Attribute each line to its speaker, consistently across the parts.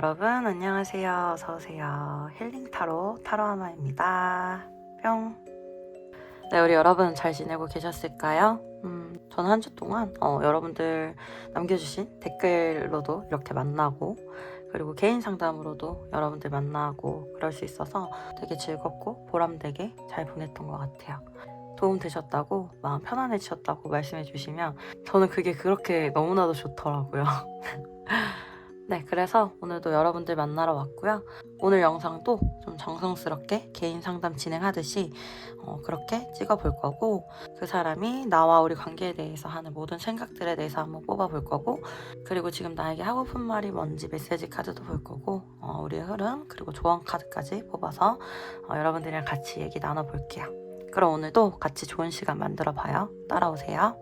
Speaker 1: 여러분 안녕하세요. 어서오세요. 힐링 타로 타로하나입니다. 뿅. 네, 우리 여러분 잘 지내고 계셨을까요? 저는 한 주 동안 여러분들 남겨주신 댓글로도 이렇게 만나고, 그리고 개인 상담으로도 여러분들 만나고 그럴 수 있어서 되게 즐겁고 보람되게 잘 보냈던 것 같아요. 도움 되셨다고, 마음 편안해지셨다고 말씀해 주시면 저는 그게 그렇게 너무나도 좋더라고요. 네, 그래서 오늘도 여러분들 만나러 왔고요. 오늘 영상도 좀 정성스럽게 개인 상담 진행하듯이 그렇게 찍어볼 거고, 그 사람이 나와 우리 관계에 대해서 하는 모든 생각들에 대해서 한번 뽑아볼 거고, 그리고 지금 나에게 하고픈 말이 뭔지 메시지 카드도 볼 거고, 우리의 흐름, 그리고 조언 카드까지 뽑아서 여러분들이랑 같이 얘기 나눠볼게요. 그럼 오늘도 같이 좋은 시간 만들어 봐요. 따라오세요.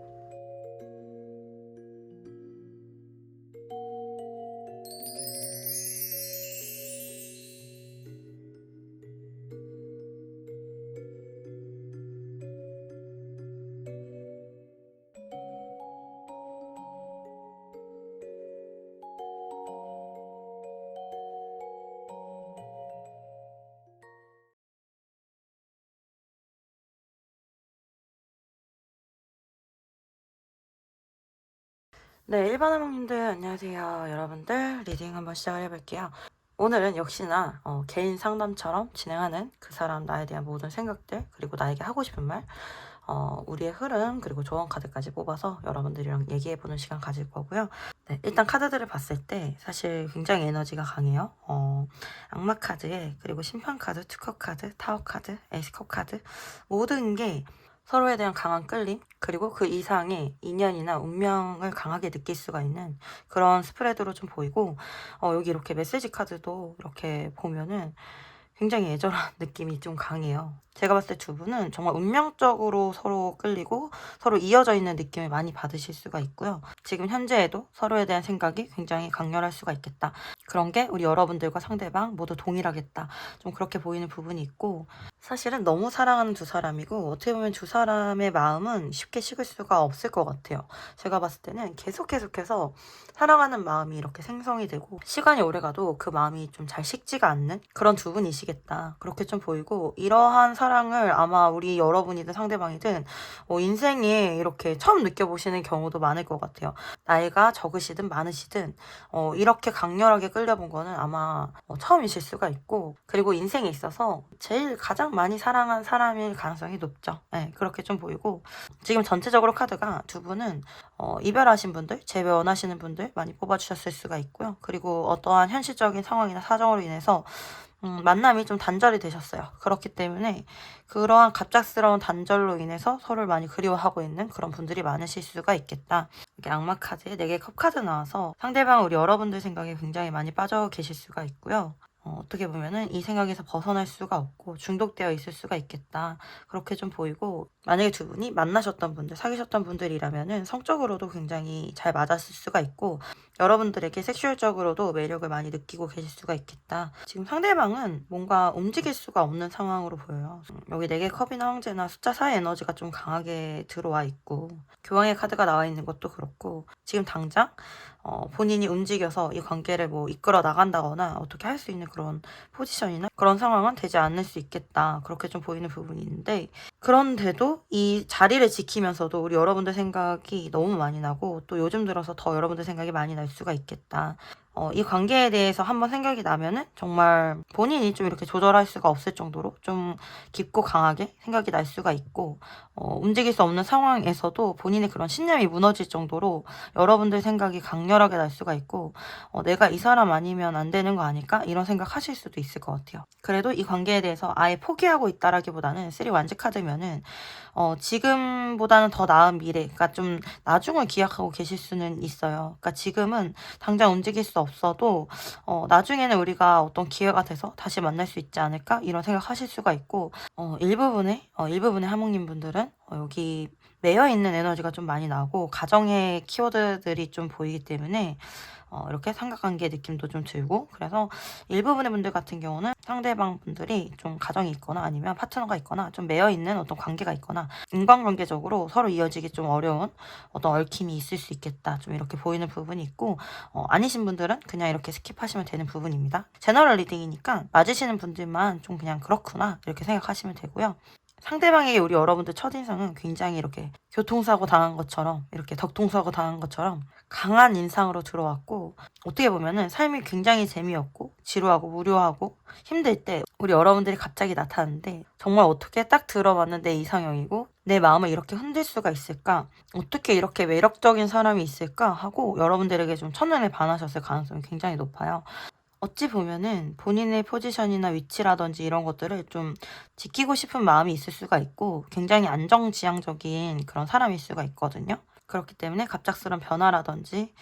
Speaker 1: 네, 일반 학생님들 안녕하세요. 여러분들 리딩 한번 시작을 해볼게요. 오늘은 역시나 개인 상담처럼 진행하는 그 사람 나에 대한 모든 생각들, 그리고 나에게 하고 싶은 말, 우리의 흐름, 그리고 조언 카드까지 뽑아서 여러분들이랑 얘기해보는 시간 가질 거고요. 네, 일단 카드들을 봤을 때 사실 굉장히 에너지가 강해요. 악마 카드에, 그리고 심판 카드, 투커 카드, 타워 카드, 에이스컵 카드, 모든 게 서로에 대한 강한 끌림, 그리고 그 이상의 인연이나 운명을 강하게 느낄 수가 있는 그런 스프레드로 좀 보이고, 여기 이렇게 메시지 카드도 이렇게 보면은 굉장히 애절한 느낌이 좀 강해요. 제가 봤을 때 두 분은 정말 운명적으로 서로 끌리고 서로 이어져 있는 느낌을 많이 받으실 수가 있고요. 지금 현재에도 서로에 대한 생각이 굉장히 강렬할 수가 있겠다. 그런 게 우리 여러분들과 상대방 모두 동일하겠다. 좀 그렇게 보이는 부분이 있고, 사실은 너무 사랑하는 두 사람이고 어떻게 보면 두 사람의 마음은 쉽게 식을 수가 없을 것 같아요. 제가 봤을 때는 계속해서 사랑하는 마음이 이렇게 생성이 되고 시간이 오래가도 그 마음이 좀 잘 식지가 않는 그런 두 분이시겠다. 그렇게 좀 보이고, 이러한 사랑을 아마 우리 여러분이든 상대방이든 인생에 이렇게 처음 느껴보시는 경우도 많을 것 같아요. 나이가 적으시든 많으시든 이렇게 강렬하게 끌려본 거는 아마 처음이실 수가 있고, 그리고 인생에 있어서 제일 가장 많이 사랑한 사람일 가능성이 높죠. 네, 그렇게 좀 보이고, 지금 전체적으로 카드가 두 분은 이별하신 분들, 재회원하시는 분들 많이 뽑아주셨을 수가 있고요. 그리고 어떠한 현실적인 상황이나 사정으로 인해서 만남이 좀 단절이 되셨어요. 그렇기 때문에 그러한 갑작스러운 단절로 인해서 서로를 많이 그리워하고 있는 그런 분들이 많으실 수가 있겠다. 이렇게 악마 카드에 4개 컵 카드 나와서 상대방 우리 여러분들 생각에 굉장히 많이 빠져 계실 수가 있고요. 어떻게 보면은 이 생각에서 벗어날 수가 없고 중독되어 있을 수가 있겠다. 그렇게 좀 보이고, 만약에 두 분이 만나셨던 분들, 사귀셨던 분들이라면은 성적으로도 굉장히 잘 맞았을 수가 있고, 여러분들에게 섹슈얼적으로도 매력을 많이 느끼고 계실 수가 있겠다. 지금 상대방은 뭔가 움직일 수가 없는 상황으로 보여요. 여기 4개 컵이나 황제나 숫자 4의 에너지가 좀 강하게 들어와 있고, 교황의 카드가 나와 있는 것도 그렇고, 지금 당장 본인이 움직여서 이 관계를 뭐 이끌어 나간다거나 어떻게 할 수 있는 그런 포지션이나 그런 상황은 되지 않을 수 있겠다. 그렇게 좀 보이는 부분이 있는데, 그런데도 이 자리를 지키면서도 우리 여러분들 생각이 너무 많이 나고, 또 요즘 들어서 더 여러분들 생각이 많이 날 수가 있겠다. 이 관계에 대해서 한번 생각이 나면은 정말 본인이 좀 이렇게 조절할 수가 없을 정도로 좀 깊고 강하게 생각이 날 수가 있고, 움직일 수 없는 상황에서도 본인의 그런 신념이 무너질 정도로 여러분들 생각이 강렬하게 날 수가 있고, 내가 이 사람 아니면 안 되는 거 아닐까? 이런 생각 하실 수도 있을 것 같아요. 그래도 이 관계에 대해서 아예 포기하고 있다라기보다는 3 완즈 카드면은 지금보다는 더 나은 미래, 그러니까 좀 나중을 기약하고 계실 수는 있어요. 그러니까 지금은 당장 움직일 수 없어도 나중에는 우리가 어떤 기회가 돼서 다시 만날 수 있지 않을까? 이런 생각 하실 수가 있고, 일부분의 하몽님 분들은 여기 매여 있는 에너지가 좀 많이 나고 가정의 키워드들이 좀 보이기 때문에 이렇게 삼각관계 느낌도 좀 들고, 그래서 일부분의 분들 같은 경우는 상대방 분들이 좀 가정이 있거나 아니면 파트너가 있거나 좀 매여 있는 어떤 관계가 있거나 인간관계적으로 서로 이어지기 좀 어려운 어떤 얽힘이 있을 수 있겠다, 좀 이렇게 보이는 부분이 있고, 아니신 분들은 그냥 이렇게 스킵하시면 되는 부분입니다. 제너럴 리딩이니까 맞으시는 분들만 좀 그냥 그렇구나 이렇게 생각하시면 되고요. 상대방에게 우리 여러분들 첫인상은 굉장히 이렇게 교통사고 당한 것처럼, 이렇게 덕통사고 당한 것처럼 강한 인상으로 들어왔고, 어떻게 보면은 삶이 굉장히 재미없고 지루하고 무료하고 힘들 때 우리 여러분들이 갑자기 나타나는데, 정말 어떻게 딱 들어봤는 내 이상형이고 내 마음을 이렇게 흔들 수가 있을까, 어떻게 이렇게 매력적인 사람이 있을까 하고 여러분들에게 좀 첫눈에 반하셨을 가능성이 굉장히 높아요. 어찌 보면은 본인의 포지션이나 위치라든지 이런 것들을 좀 지키고 싶은 마음이 있을 수가 있고, 굉장히 안정지향적인 그런 사람일 수가 있거든요. 그렇기 때문에 갑작스런 변화라든지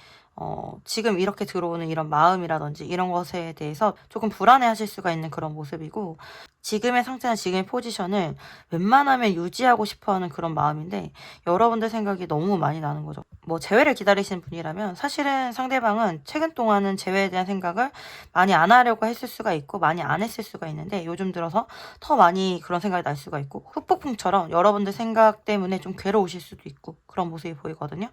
Speaker 1: 지금 이렇게 들어오는 이런 마음이라든지 이런 것에 대해서 조금 불안해하실 수가 있는 그런 모습이고, 지금의 상태나 지금의 포지션을 웬만하면 유지하고 싶어하는 그런 마음인데, 여러분들 생각이 너무 많이 나는 거죠. 뭐 재회를 기다리시는 분이라면 사실은 상대방은 최근 동안은 재회에 대한 생각을 많이 안 하려고 했을 수가 있고 많이 안 했을 수가 있는데, 요즘 들어서 더 많이 그런 생각이 날 수가 있고, 후폭풍처럼 여러분들 생각 때문에 좀 괴로우실 수도 있고 그런 모습이 보이거든요.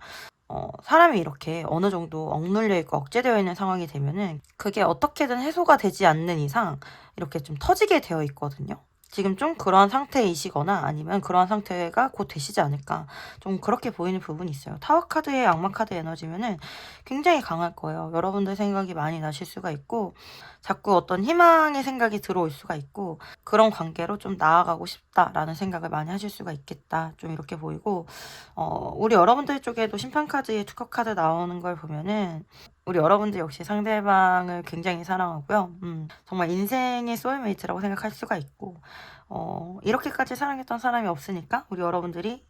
Speaker 1: 사람이 이렇게 어느 정도 억눌려 있고 억제되어 있는 상황이 되면은 그게 어떻게든 해소가 되지 않는 이상 이렇게 좀 터지게 되어 있거든요. 지금 좀 그러한 상태이시거나 아니면 그러한 상태가 곧 되시지 않을까, 좀 그렇게 보이는 부분이 있어요. 타워 카드의 악마 카드 에너지면은 굉장히 강할 거예요. 여러분들 생각이 많이 나실 수가 있고, 자꾸 어떤 희망의 생각이 들어올 수가 있고, 그런 관계로 좀 나아가고 싶다라는 생각을 많이 하실 수가 있겠다, 좀 이렇게 보이고, 우리 여러분들 쪽에도 심판 카드에 투컵 카드 나오는 걸 보면은 우리 여러분들 역시 상대방을 굉장히 사랑하고요. 정말 인생의 소울메이트라고 생각할 수가 있고, 이렇게까지 사랑했던 사람이 없으니까 우리 여러분들이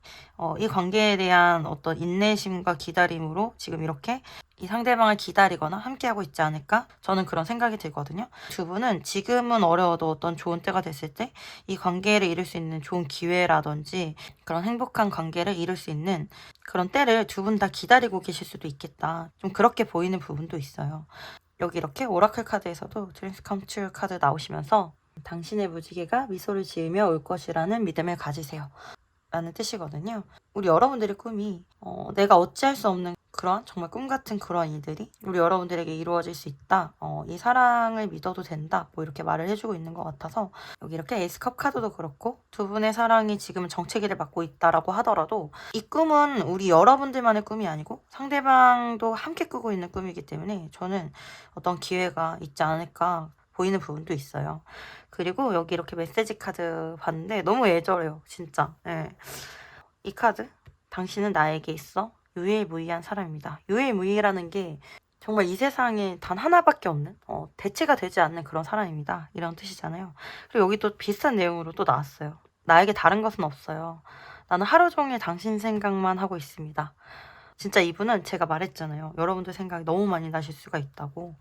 Speaker 1: 이 관계에 대한 어떤 인내심과 기다림으로 지금 이렇게 이 상대방을 기다리거나 함께하고 있지 않을까, 저는 그런 생각이 들거든요. 두 분은 지금은 어려워도 어떤 좋은 때가 됐을 때 이 관계를 이룰 수 있는 좋은 기회라든지 그런 행복한 관계를 이룰 수 있는 그런 때를 두 분 다 기다리고 계실 수도 있겠다, 좀 그렇게 보이는 부분도 있어요. 여기 이렇게 오라클 카드에서도 드림스 컴 트루 카드 나오시면서 당신의 무지개가 미소를 지으며 올 것이라는 믿음을 가지세요 라는 뜻이거든요. 우리 여러분들의 꿈이 내가 어찌할 수 없는 그런 정말 꿈 같은 그런 일들이 우리 여러분들에게 이루어질 수 있다, 이 사랑을 믿어도 된다, 뭐 이렇게 말을 해주고 있는 것 같아서, 여기 이렇게 에이스컵 카드도 그렇고 두 분의 사랑이 지금 정체기를 맞고 있다라고 하더라도 이 꿈은 우리 여러분들만의 꿈이 아니고 상대방도 함께 꾸고 있는 꿈이기 때문에 저는 어떤 기회가 있지 않을까 보이는 부분도 있어요. 그리고 여기 이렇게 메시지 카드 봤는데 너무 애절해요, 진짜. 네. 이 카드, 당신은 나에게 있어 유일무이한 사람입니다. 유일무이라는 게 정말 이 세상에 단 하나밖에 없는, 대체가 되지 않는 그런 사람입니다, 이런 뜻이잖아요. 그리고 여기 또 비슷한 내용으로 또 나왔어요. 나에게 다른 것은 없어요. 나는 하루 종일 당신 생각만 하고 있습니다. 진짜 이분은 제가 말했잖아요, 여러분들 생각이 너무 많이 나실 수가 있다고.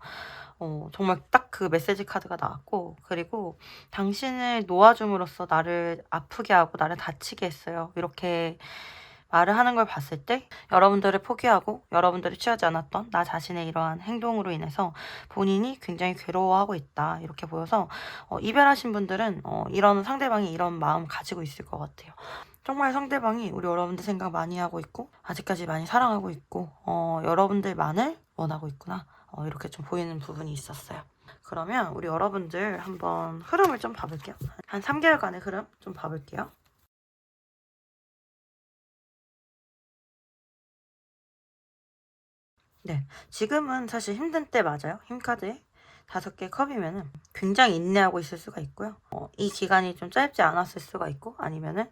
Speaker 1: 정말 딱 그 메시지 카드가 나왔고, 그리고 당신을 놓아줌으로써 나를 아프게 하고 나를 다치게 했어요, 이렇게 말을 하는 걸 봤을 때 여러분들을 포기하고 여러분들이 취하지 않았던 나 자신의 이러한 행동으로 인해서 본인이 굉장히 괴로워하고 있다, 이렇게 보여서 이별하신 분들은 이런 상대방이 이런 마음 가지고 있을 것 같아요. 정말 상대방이 우리 여러분들 생각 많이 하고 있고 아직까지 많이 사랑하고 있고 여러분들만을 원하고 있구나, 이렇게 좀 보이는 부분이 있었어요. 그러면 우리 여러분들 한번 흐름을 좀 봐볼게요. 한 3개월간의 흐름 좀 봐볼게요. 네, 지금은 사실 힘든 때 맞아요. 힘카드에 5개 컵이면은 굉장히 인내하고 있을 수가 있고요. 이 기간이 좀 짧지 않았을 수가 있고, 아니면은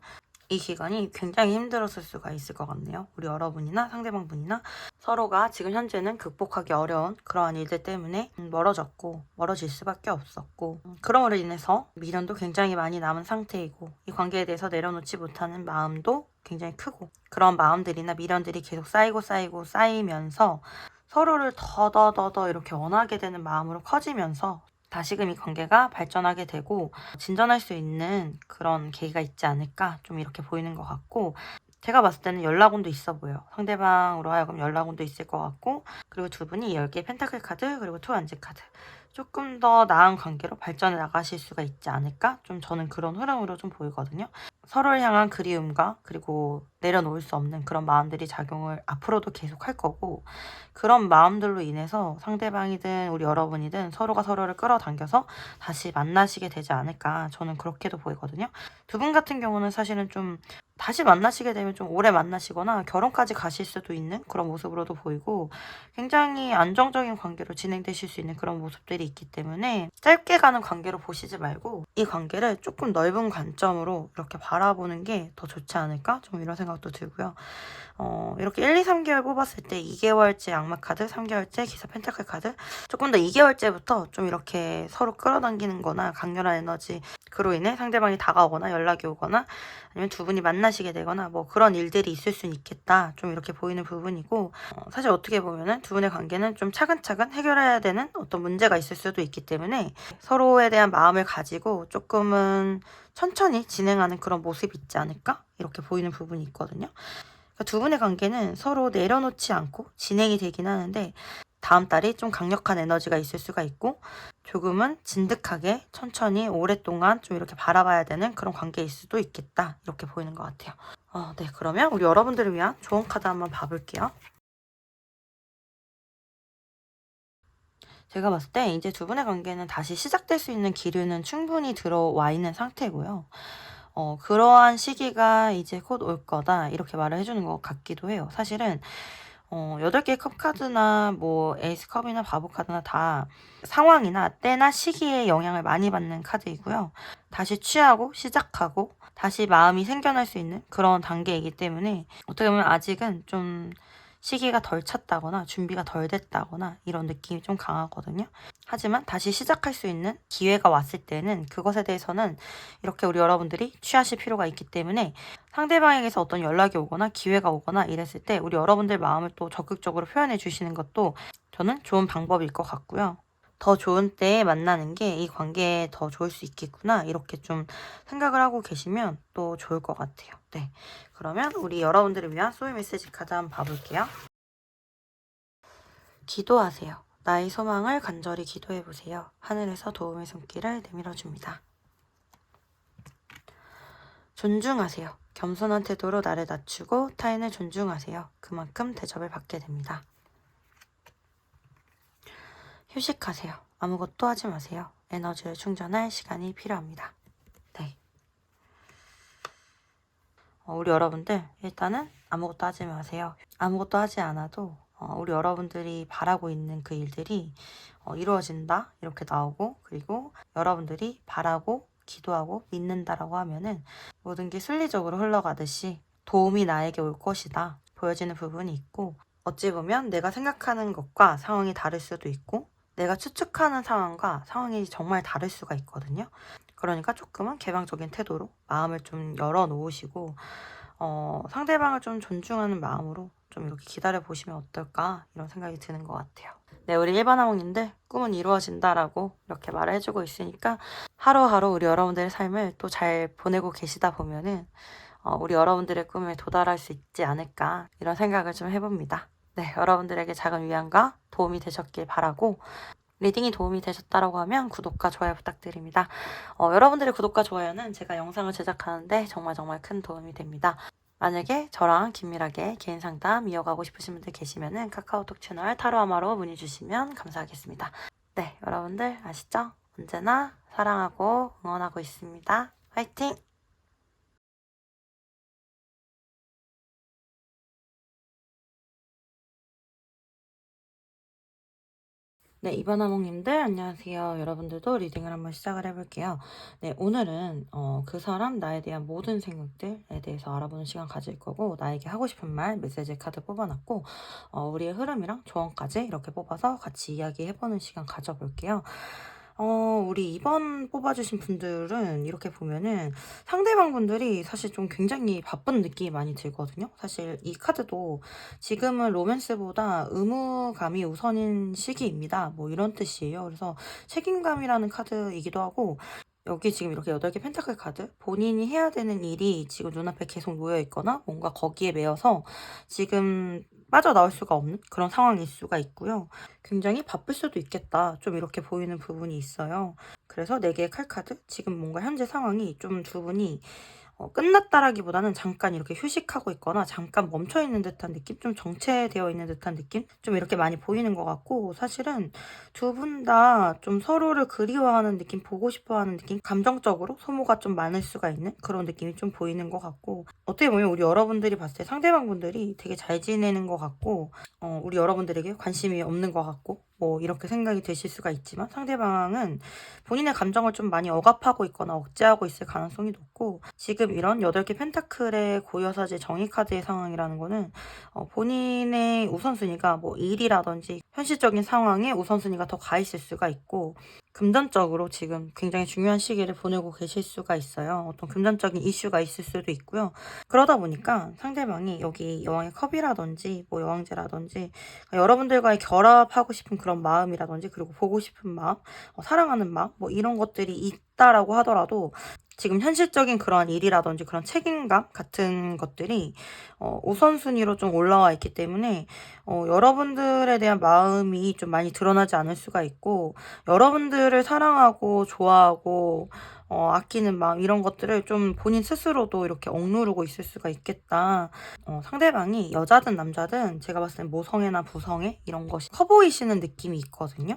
Speaker 1: 이 기간이 굉장히 힘들었을 수가 있을 것 같네요. 우리 여러분이나 상대방분이나 서로가 지금 현재는 극복하기 어려운 그러한 일들 때문에 멀어졌고 멀어질 수밖에 없었고, 그럼으로 인해서 미련도 굉장히 많이 남은 상태이고, 이 관계에 대해서 내려놓지 못하는 마음도 굉장히 크고, 그런 마음들이나 미련들이 계속 쌓이고 쌓이면서 서로를 더더더더 이렇게 원하게 되는 마음으로 커지면서 다시금 이 관계가 발전하게 되고 진전할 수 있는 그런 계기가 있지 않을까, 좀 이렇게 보이는 것 같고, 제가 봤을 때는 연락운도 있어 보여요. 상대방으로 하여금 연락운도 있을 것 같고, 그리고 두 분이 10개의 펜타클 카드 그리고 투 원지 카드, 조금 더 나은 관계로 발전해 나가실 수가 있지 않을까? 좀 저는 그런 흐름으로 좀 보이거든요. 서로를 향한 그리움과 그리고 내려놓을 수 없는 그런 마음들이 작용을 앞으로도 계속 할 거고, 그런 마음들로 인해서 상대방이든 우리 여러분이든 서로가 서로를 끌어당겨서 다시 만나시게 되지 않을까, 저는 그렇게도 보이거든요. 두 분 같은 경우는 사실은 좀 다시 만나시게 되면 좀 오래 만나시거나 결혼까지 가실 수도 있는 그런 모습으로도 보이고, 굉장히 안정적인 관계로 진행되실 수 있는 그런 모습들이 있기 때문에 짧게 가는 관계로 보시지 말고 이 관계를 조금 넓은 관점으로 이렇게 바라보는 게 더 좋지 않을까? 좀 이런 생각도 들고요. 이렇게 1, 2, 3개월 뽑았을 때 2개월째 악마 카드, 3개월째 기사 펜타클 카드, 조금 더 2개월째부터 좀 이렇게 서로 끌어당기는 거나 강렬한 에너지, 그로 인해 상대방이 다가오거나 연락이 오거나 아니면 두 분이 만나시게 되거나 뭐 그런 일들이 있을 수는 있겠다, 좀 이렇게 보이는 부분이고, 사실 어떻게 보면은 두 분의 관계는 좀 차근차근 해결해야 되는 어떤 문제가 있을 수도 있기 때문에 서로에 대한 마음을 가지고 조금은 천천히 진행하는 그런 모습이 있지 않을까, 이렇게 보이는 부분이 있거든요. 그러니까 두 분의 관계는 서로 내려놓지 않고 진행이 되긴 하는데, 다음 달이 좀 강력한 에너지가 있을 수가 있고, 조금은 진득하게 천천히 오랫동안 좀 이렇게 바라봐야 되는 그런 관계일 수도 있겠다, 이렇게 보이는 것 같아요. 네, 그러면 우리 여러분들을 위한 조언 카드 한번 봐볼게요. 제가 봤을 때 이제 두 분의 관계는 다시 시작될 수 있는 기류는 충분히 들어와 있는 상태고요. 그러한 시기가 이제 곧 올 거다, 이렇게 말을 해주는 것 같기도 해요. 사실은 8개의 컵 카드나 뭐 에이스 컵이나 바보 카드나 다 상황이나 때나 시기에 영향을 많이 받는 카드이고요. 다시 취하고 시작하고 다시 마음이 생겨날 수 있는 그런 단계이기 때문에 어떻게 보면 아직은 좀 시기가 덜 찼다거나 준비가 덜 됐다거나 이런 느낌이 좀 강하거든요. 하지만 다시 시작할 수 있는 기회가 왔을 때는 그것에 대해서는 이렇게 우리 여러분들이 취하실 필요가 있기 때문에, 상대방에게서 어떤 연락이 오거나 기회가 오거나 이랬을 때 우리 여러분들 마음을 또 적극적으로 표현해 주시는 것도 저는 좋은 방법일 것 같고요. 더 좋은 때에 만나는 게 이 관계에 더 좋을 수 있겠구나, 이렇게 좀 생각을 하고 계시면 또 좋을 것 같아요. 네, 그러면 우리 여러분들을 위한 소울 메시지 카드 한번 봐볼게요. 기도하세요. 나의 소망을 간절히 기도해보세요. 하늘에서 도움의 손길을 내밀어줍니다. 존중하세요. 겸손한 태도로 나를 낮추고 타인을 존중하세요. 그만큼 대접을 받게 됩니다. 휴식하세요. 아무것도 하지 마세요. 에너지를 충전할 시간이 필요합니다. 네. 우리 여러분들 일단은 아무것도 하지 마세요. 아무것도 하지 않아도 우리 여러분들이 바라고 있는 그 일들이 이루어진다, 이렇게 나오고, 그리고 여러분들이 바라고 기도하고 믿는다라고 하면은 모든 게 순리적으로 흘러가듯이 도움이 나에게 올 것이다 보여지는 부분이 있고, 어찌 보면 내가 생각하는 것과 상황이 다를 수도 있고 내가 추측하는 상황과 상황이 정말 다를 수가 있거든요. 그러니까 조금은 개방적인 태도로 마음을 좀 열어놓으시고 상대방을 좀 존중하는 마음으로 좀 이렇게 기다려보시면 어떨까, 이런 생각이 드는 것 같아요. 네, 우리 일반 학우님들 꿈은 이루어진다라고 이렇게 말을 해주고 있으니까 하루하루 우리 여러분들의 삶을 또 잘 보내고 계시다 보면은 우리 여러분들의 꿈에 도달할 수 있지 않을까, 이런 생각을 좀 해봅니다. 네, 여러분들에게 작은 위안과 도움이 되셨길 바라고, 리딩이 도움이 되셨다고 하면 구독과 좋아요 부탁드립니다. 여러분들의 구독과 좋아요는 제가 영상을 제작하는데 정말 정말 큰 도움이 됩니다. 만약에 저랑 긴밀하게 개인 상담 이어가고 싶으신 분들 계시면은 카카오톡 채널 타로아마로 문의 주시면 감사하겠습니다. 네, 여러분들 아시죠? 언제나 사랑하고 응원하고 있습니다. 화이팅! 네, 이번 화목님들 안녕하세요. 여러분들도 리딩을 한번 시작을 해볼게요. 네, 오늘은 그 사람 나에 대한 모든 생각들에 대해서 알아보는 시간 가질 거고, 나에게 하고 싶은 말 메시지 카드 뽑아놨고, 우리의 흐름이랑 조언까지 이렇게 뽑아서 같이 이야기해보는 시간 가져볼게요. 우리 이번 뽑아주신 분들은 이렇게 보면은 상대방 분들이 사실 좀 굉장히 바쁜 느낌이 많이 들거든요. 사실 이 카드도 지금은 로맨스보다 의무감이 우선인 시기입니다, 뭐 이런 뜻이에요. 그래서 책임감이라는 카드이기도 하고, 여기 지금 이렇게 8개 펜타클 카드, 본인이 해야 되는 일이 지금 눈앞에 계속 놓여 있거나 뭔가 거기에 매여서 지금 빠져나올 수가 없는 그런 상황일 수가 있고요. 굉장히 바쁠 수도 있겠다. 좀 이렇게 보이는 부분이 있어요. 그래서 4개의 칼 카드, 지금 뭔가 현재 상황이 좀 두 분이 끝났다라기보다는 잠깐 이렇게 휴식하고 있거나 잠깐 멈춰 있는 듯한 느낌? 좀 정체되어 있는 듯한 느낌? 좀 이렇게 많이 보이는 것 같고, 사실은 두 분 다 좀 서로를 그리워하는 느낌, 보고 싶어 하는 느낌, 감정적으로 소모가 좀 많을 수가 있는 그런 느낌이 좀 보이는 것 같고, 어떻게 보면 우리 여러분들이 봤을 때 상대방 분들이 되게 잘 지내는 것 같고, 우리 여러분들에게 관심이 없는 것 같고, 뭐 이렇게 생각이 드실 수가 있지만, 상대방은 본인의 감정을 좀 많이 억압하고 있거나 억제하고 있을 가능성이 높고, 지금 이런 8개 펜타클의 고여사제 정의 카드의 상황이라는 거는 본인의 우선순위가 뭐 일이라든지 현실적인 상황에 우선순위가 더 가 있을 수가 있고, 금전적으로 지금 굉장히 중요한 시기를 보내고 계실 수가 있어요. 어떤 금전적인 이슈가 있을 수도 있고요. 그러다 보니까 상대방이 여기 여왕의 컵이라든지 뭐 여왕제라든지 여러분들과의 결합하고 싶은 그런 마음이라든지, 그리고 보고 싶은 마음, 사랑하는 마음, 뭐 이런 것들이 있다라고 하더라도 지금 현실적인 그런 일이라든지 그런 책임감 같은 것들이 우선순위로 좀 올라와 있기 때문에 여러분들에 대한 마음이 좀 많이 드러나지 않을 수가 있고, 여러분들을 사랑하고 좋아하고 아끼는 마음, 이런 것들을 좀 본인 스스로도 이렇게 억누르고 있을 수가 있겠다. 상대방이 여자든 남자든 제가 봤을 땐 모성애나 부성애 이런 것이 커 보이시는 느낌이 있거든요.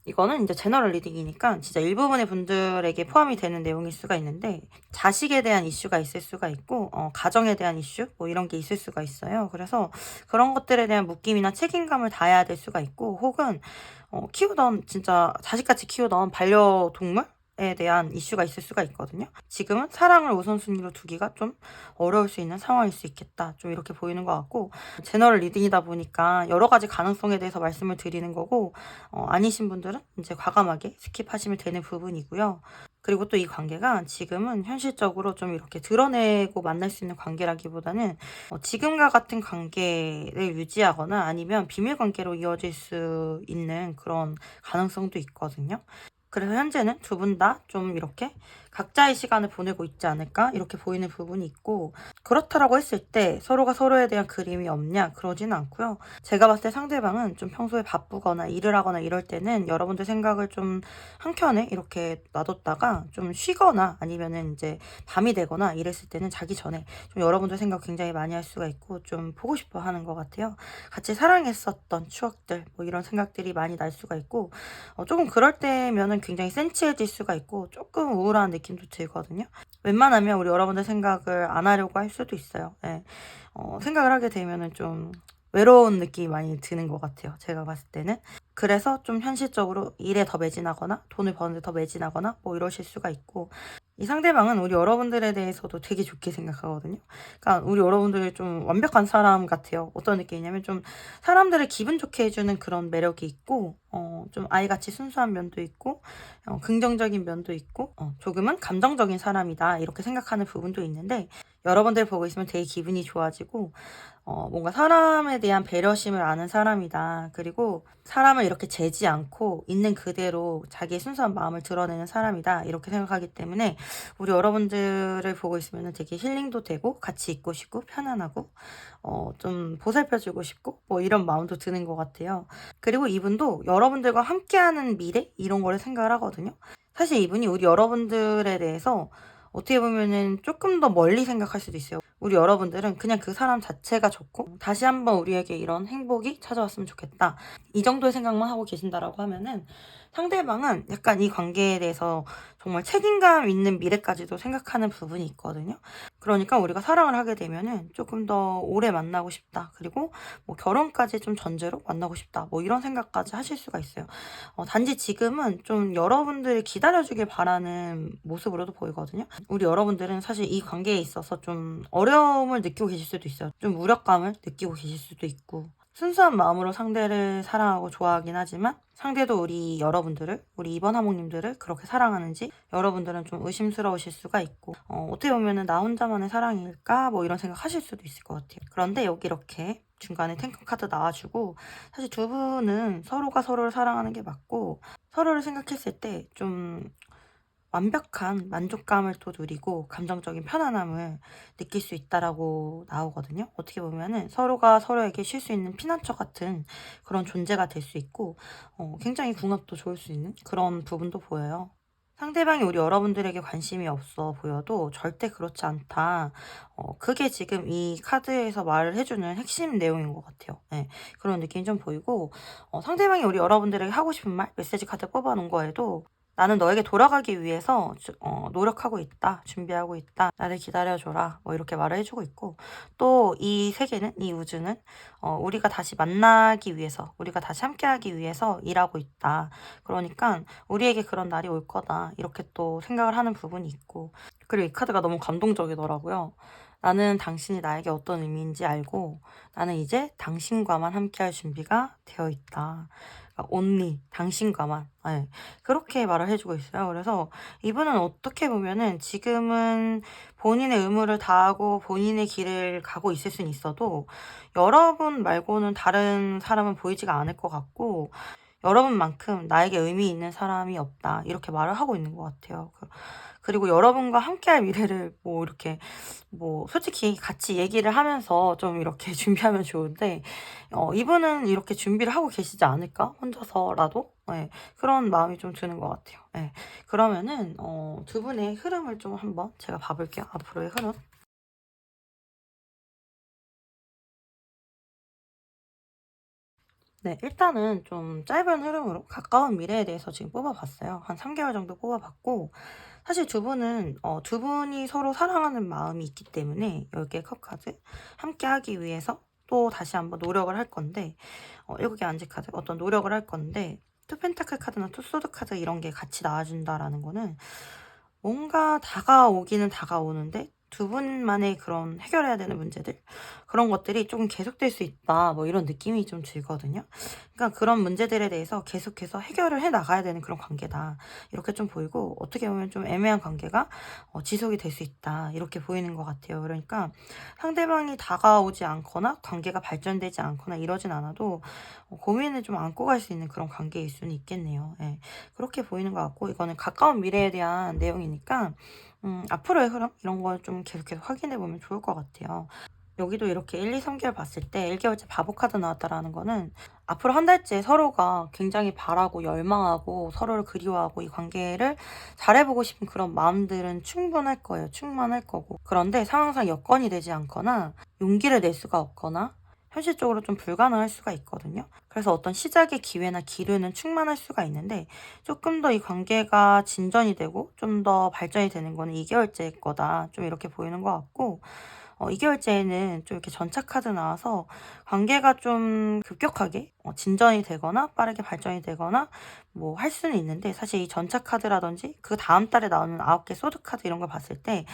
Speaker 1: 이거는 이제 제너럴 리딩이니까 진짜 일부분의 분들에게 포함이 되는 내용일 수가 있는데, 자식에 대한 이슈가 있을 수가 있고, 가정에 대한 이슈 뭐 이런 게 있을 수가 있어요. 그래서 그런 것들에 대한 묶임이나 책임감을 다해야 될 수가 있고, 혹은 키우던, 진짜 자식같이 키우던 반려동물 에 대한 이슈가 있을 수가 있거든요. 지금은 사랑을 우선순위로 두기가 좀 어려울 수 있는 상황일 수 있겠다. 좀 이렇게 보이는 것 같고, 제너럴 리딩이다 보니까 여러 가지 가능성에 대해서 말씀을 드리는 거고, 아니신 분들은 이제 과감하게 스킵하시면 되는 부분이고요. 그리고 또 이 관계가 지금은 현실적으로 좀 이렇게 드러내고 만날 수 있는 관계라기보다는 지금과 같은 관계를 유지하거나 아니면 비밀 관계로 이어질 수 있는 그런 가능성도 있거든요. 그래서 현재는 두 분 다 좀 이렇게 각자의 시간을 보내고 있지 않을까 이렇게 보이는 부분이 있고, 그렇다라고 했을 때 서로가 서로에 대한 그림이 없냐, 그러지는 않고요. 제가 봤을 때 상대방은 좀 평소에 바쁘거나 일을 하거나 이럴 때는 여러분들 생각을 좀 한켠에 이렇게 놔뒀다가 좀 쉬거나 아니면은 이제 밤이 되거나 이랬을 때는 자기 전에 좀 여러분들 생각 굉장히 많이 할 수가 있고 좀 보고 싶어 하는 것 같아요. 같이 사랑했었던 추억들 뭐 이런 생각들이 많이 날 수가 있고, 조금 그럴 때면은 굉장히 센치해질 수가 있고 조금 우울한 느낌도 들거든요. 웬만하면 우리 여러분들 생각을 안 하려고 할 수도 있어요. 예. 생각을 하게 되면은 좀 외로운 느낌이 많이 드는 것 같아요. 제가 봤을 때는. 그래서 좀 현실적으로 일에 더 매진하거나 돈을 버는데 더 매진하거나 뭐 이러실 수가 있고, 이 상대방은 우리 여러분들에 대해서도 되게 좋게 생각하거든요. 그러니까 우리 여러분들이 좀 완벽한 사람 같아요. 어떤 느낌이냐면 좀 사람들을 기분 좋게 해주는 그런 매력이 있고, 좀 아이같이 순수한 면도 있고, 긍정적인 면도 있고, 조금은 감정적인 사람이다 이렇게 생각하는 부분도 있는데, 여러분들 보고 있으면 되게 기분이 좋아지고, 뭔가 사람에 대한 배려심을 아는 사람이다. 그리고 사람을 이렇게 재지 않고 있는 그대로 자기의 순수한 마음을 드러내는 사람이다. 이렇게 생각하기 때문에 우리 여러분들을 보고 있으면 되게 힐링도 되고 같이 있고 싶고 편안하고 좀 보살펴주고 싶고 뭐 이런 마음도 드는 것 같아요. 그리고 이분도 여러분들과 함께하는 미래 이런 거를 생각을 하거든요. 사실 이분이 우리 여러분들에 대해서 어떻게 보면은 조금 더 멀리 생각할 수도 있어요. 우리 여러분들은 그냥 그 사람 자체가 좋고 다시 한번 우리에게 이런 행복이 찾아왔으면 좋겠다, 이 정도의 생각만 하고 계신다라고 하면은, 상대방은 약간 이 관계에 대해서 정말 책임감 있는 미래까지도 생각하는 부분이 있거든요. 그러니까 우리가 사랑을 하게 되면은 조금 더 오래 만나고 싶다, 그리고 뭐 결혼까지 좀 전제로 만나고 싶다, 뭐 이런 생각까지 하실 수가 있어요. 단지 지금은 좀 여러분들이 기다려주길 바라는 모습으로도 보이거든요. 우리 여러분들은 사실 이 관계에 있어서 좀 어려움을 느끼고 계실 수도 있어요. 좀 무력감을 느끼고 계실 수도 있고, 순수한 마음으로 상대를 사랑하고 좋아하긴 하지만 상대도 우리 여러분들을, 우리 이번 하모님들을 그렇게 사랑하는지 여러분들은 좀 의심스러우실 수가 있고, 어떻게 보면은 나 혼자만의 사랑일까 뭐 이런 생각 하실 수도 있을 것 같아요. 그런데 여기 이렇게 중간에 탱크 카드 나와주고, 사실 두 분은 서로가 서로를 사랑하는 게 맞고, 서로를 생각했을 때 좀 완벽한 만족감을 또 누리고 감정적인 편안함을 느낄 수 있다라고 나오거든요. 어떻게 보면은 서로가 서로에게 쉴 수 있는 피난처 같은 그런 존재가 될 수 있고 굉장히 궁합도 좋을 수 있는 그런 부분도 보여요. 상대방이 우리 여러분들에게 관심이 없어 보여도 절대 그렇지 않다. 그게 지금 이 카드에서 말을 해주는 핵심 내용인 것 같아요. 네, 그런 느낌이 좀 보이고 상대방이 우리 여러분들에게 하고 싶은 말 메시지 카드 뽑아놓은 거에도 나는 너에게 돌아가기 위해서 노력하고 있다. 준비하고 있다. 나를 기다려줘라. 뭐 이렇게 말을 해주고 있고 또 이 세계는 이 우주는 우리가 다시 만나기 위해서 우리가 다시 함께하기 위해서 일하고 있다. 그러니까 우리에게 그런 날이 올 거다. 이렇게 또 생각을 하는 부분이 있고 그리고 이 카드가 너무 감동적이더라고요. 나는 당신이 나에게 어떤 의미인지 알고 나는 이제 당신과만 함께할 준비가 되어 있다. 그러니까 only 당신과만. 네, 그렇게 말을 해주고 있어요. 그래서 이분은 어떻게 보면은 지금은 본인의 의무를 다하고 본인의 길을 가고 있을 수는 있어도 여러분 말고는 다른 사람은 보이지가 않을 것 같고 여러분만큼 나에게 의미 있는 사람이 없다. 이렇게 말을 하고 있는 것 같아요. 그리고 여러분과 함께할 미래를 뭐 이렇게 뭐 솔직히 같이 얘기를 하면서 좀 이렇게 준비하면 좋은데 이분은 이렇게 준비를 하고 계시지 않을까? 혼자서라도? 네, 그런 마음이 좀 드는 것 같아요. 네, 그러면은 두 분의 흐름을 좀 한번 제가 봐볼게요. 앞으로의 흐름. 네, 일단은 좀 짧은 흐름으로 가까운 미래에 대해서 지금 뽑아봤어요. 한 3개월 정도 뽑아봤고, 사실 두 분은, 두 분이 서로 사랑하는 마음이 있기 때문에 10개의 컵카드 함께 하기 위해서 또 다시 한번 노력을 할 건데, 7개 안지 카드 어떤 노력을 할 건데, 투 펜타클 카드나 투 소드 카드 이런 게 같이 나와준다라는 거는 뭔가 다가오기는 다가오는데 두 분만의 그런 해결해야 되는 문제들 그런 것들이 조금 계속될 수 있다 뭐 이런 느낌이 좀 들거든요. 그러니까 그런 문제들에 대해서 계속해서 해결을 해 나가야 되는 그런 관계다 이렇게 좀 보이고 어떻게 보면 좀 애매한 관계가 지속이 될 수 있다 이렇게 보이는 것 같아요. 그러니까 상대방이 다가오지 않거나 관계가 발전되지 않거나 이러진 않아도 고민을 좀 안고 갈 수 있는 그런 관계일 수는 있겠네요. 예. 그렇게 보이는 것 같고 이거는 가까운 미래에 대한 내용이니까 앞으로의 흐름 이런 걸 좀 계속해서 확인해 보면 좋을 것 같아요. 여기도 이렇게 1, 2, 3개월 봤을 때 1개월째 바보 카드 나왔다라는 거는 앞으로 한 달째 서로가 굉장히 바라고 열망하고 서로를 그리워하고 이 관계를 잘해보고 싶은 그런 마음들은 충분할 거예요. 충만할 거고. 그런데 상황상 여건이 되지 않거나 용기를 낼 수가 없거나 현실적으로 좀 불가능할 수가 있거든요. 그래서 어떤 시작의 기회나 기류는 충만할 수가 있는데 조금 더 이 관계가 진전이 되고 좀 더 발전이 되는 거는 2개월째 거다. 좀 이렇게 보이는 것 같고 2개월째에는 좀 이렇게 전차 카드 나와서 관계가 좀 급격하게 진전이 되거나 빠르게 발전이 되거나 뭐 할 수는 있는데 사실 이 전차 카드라든지 그 다음 달에 나오는 9개 소드 카드 이런 걸 봤을 때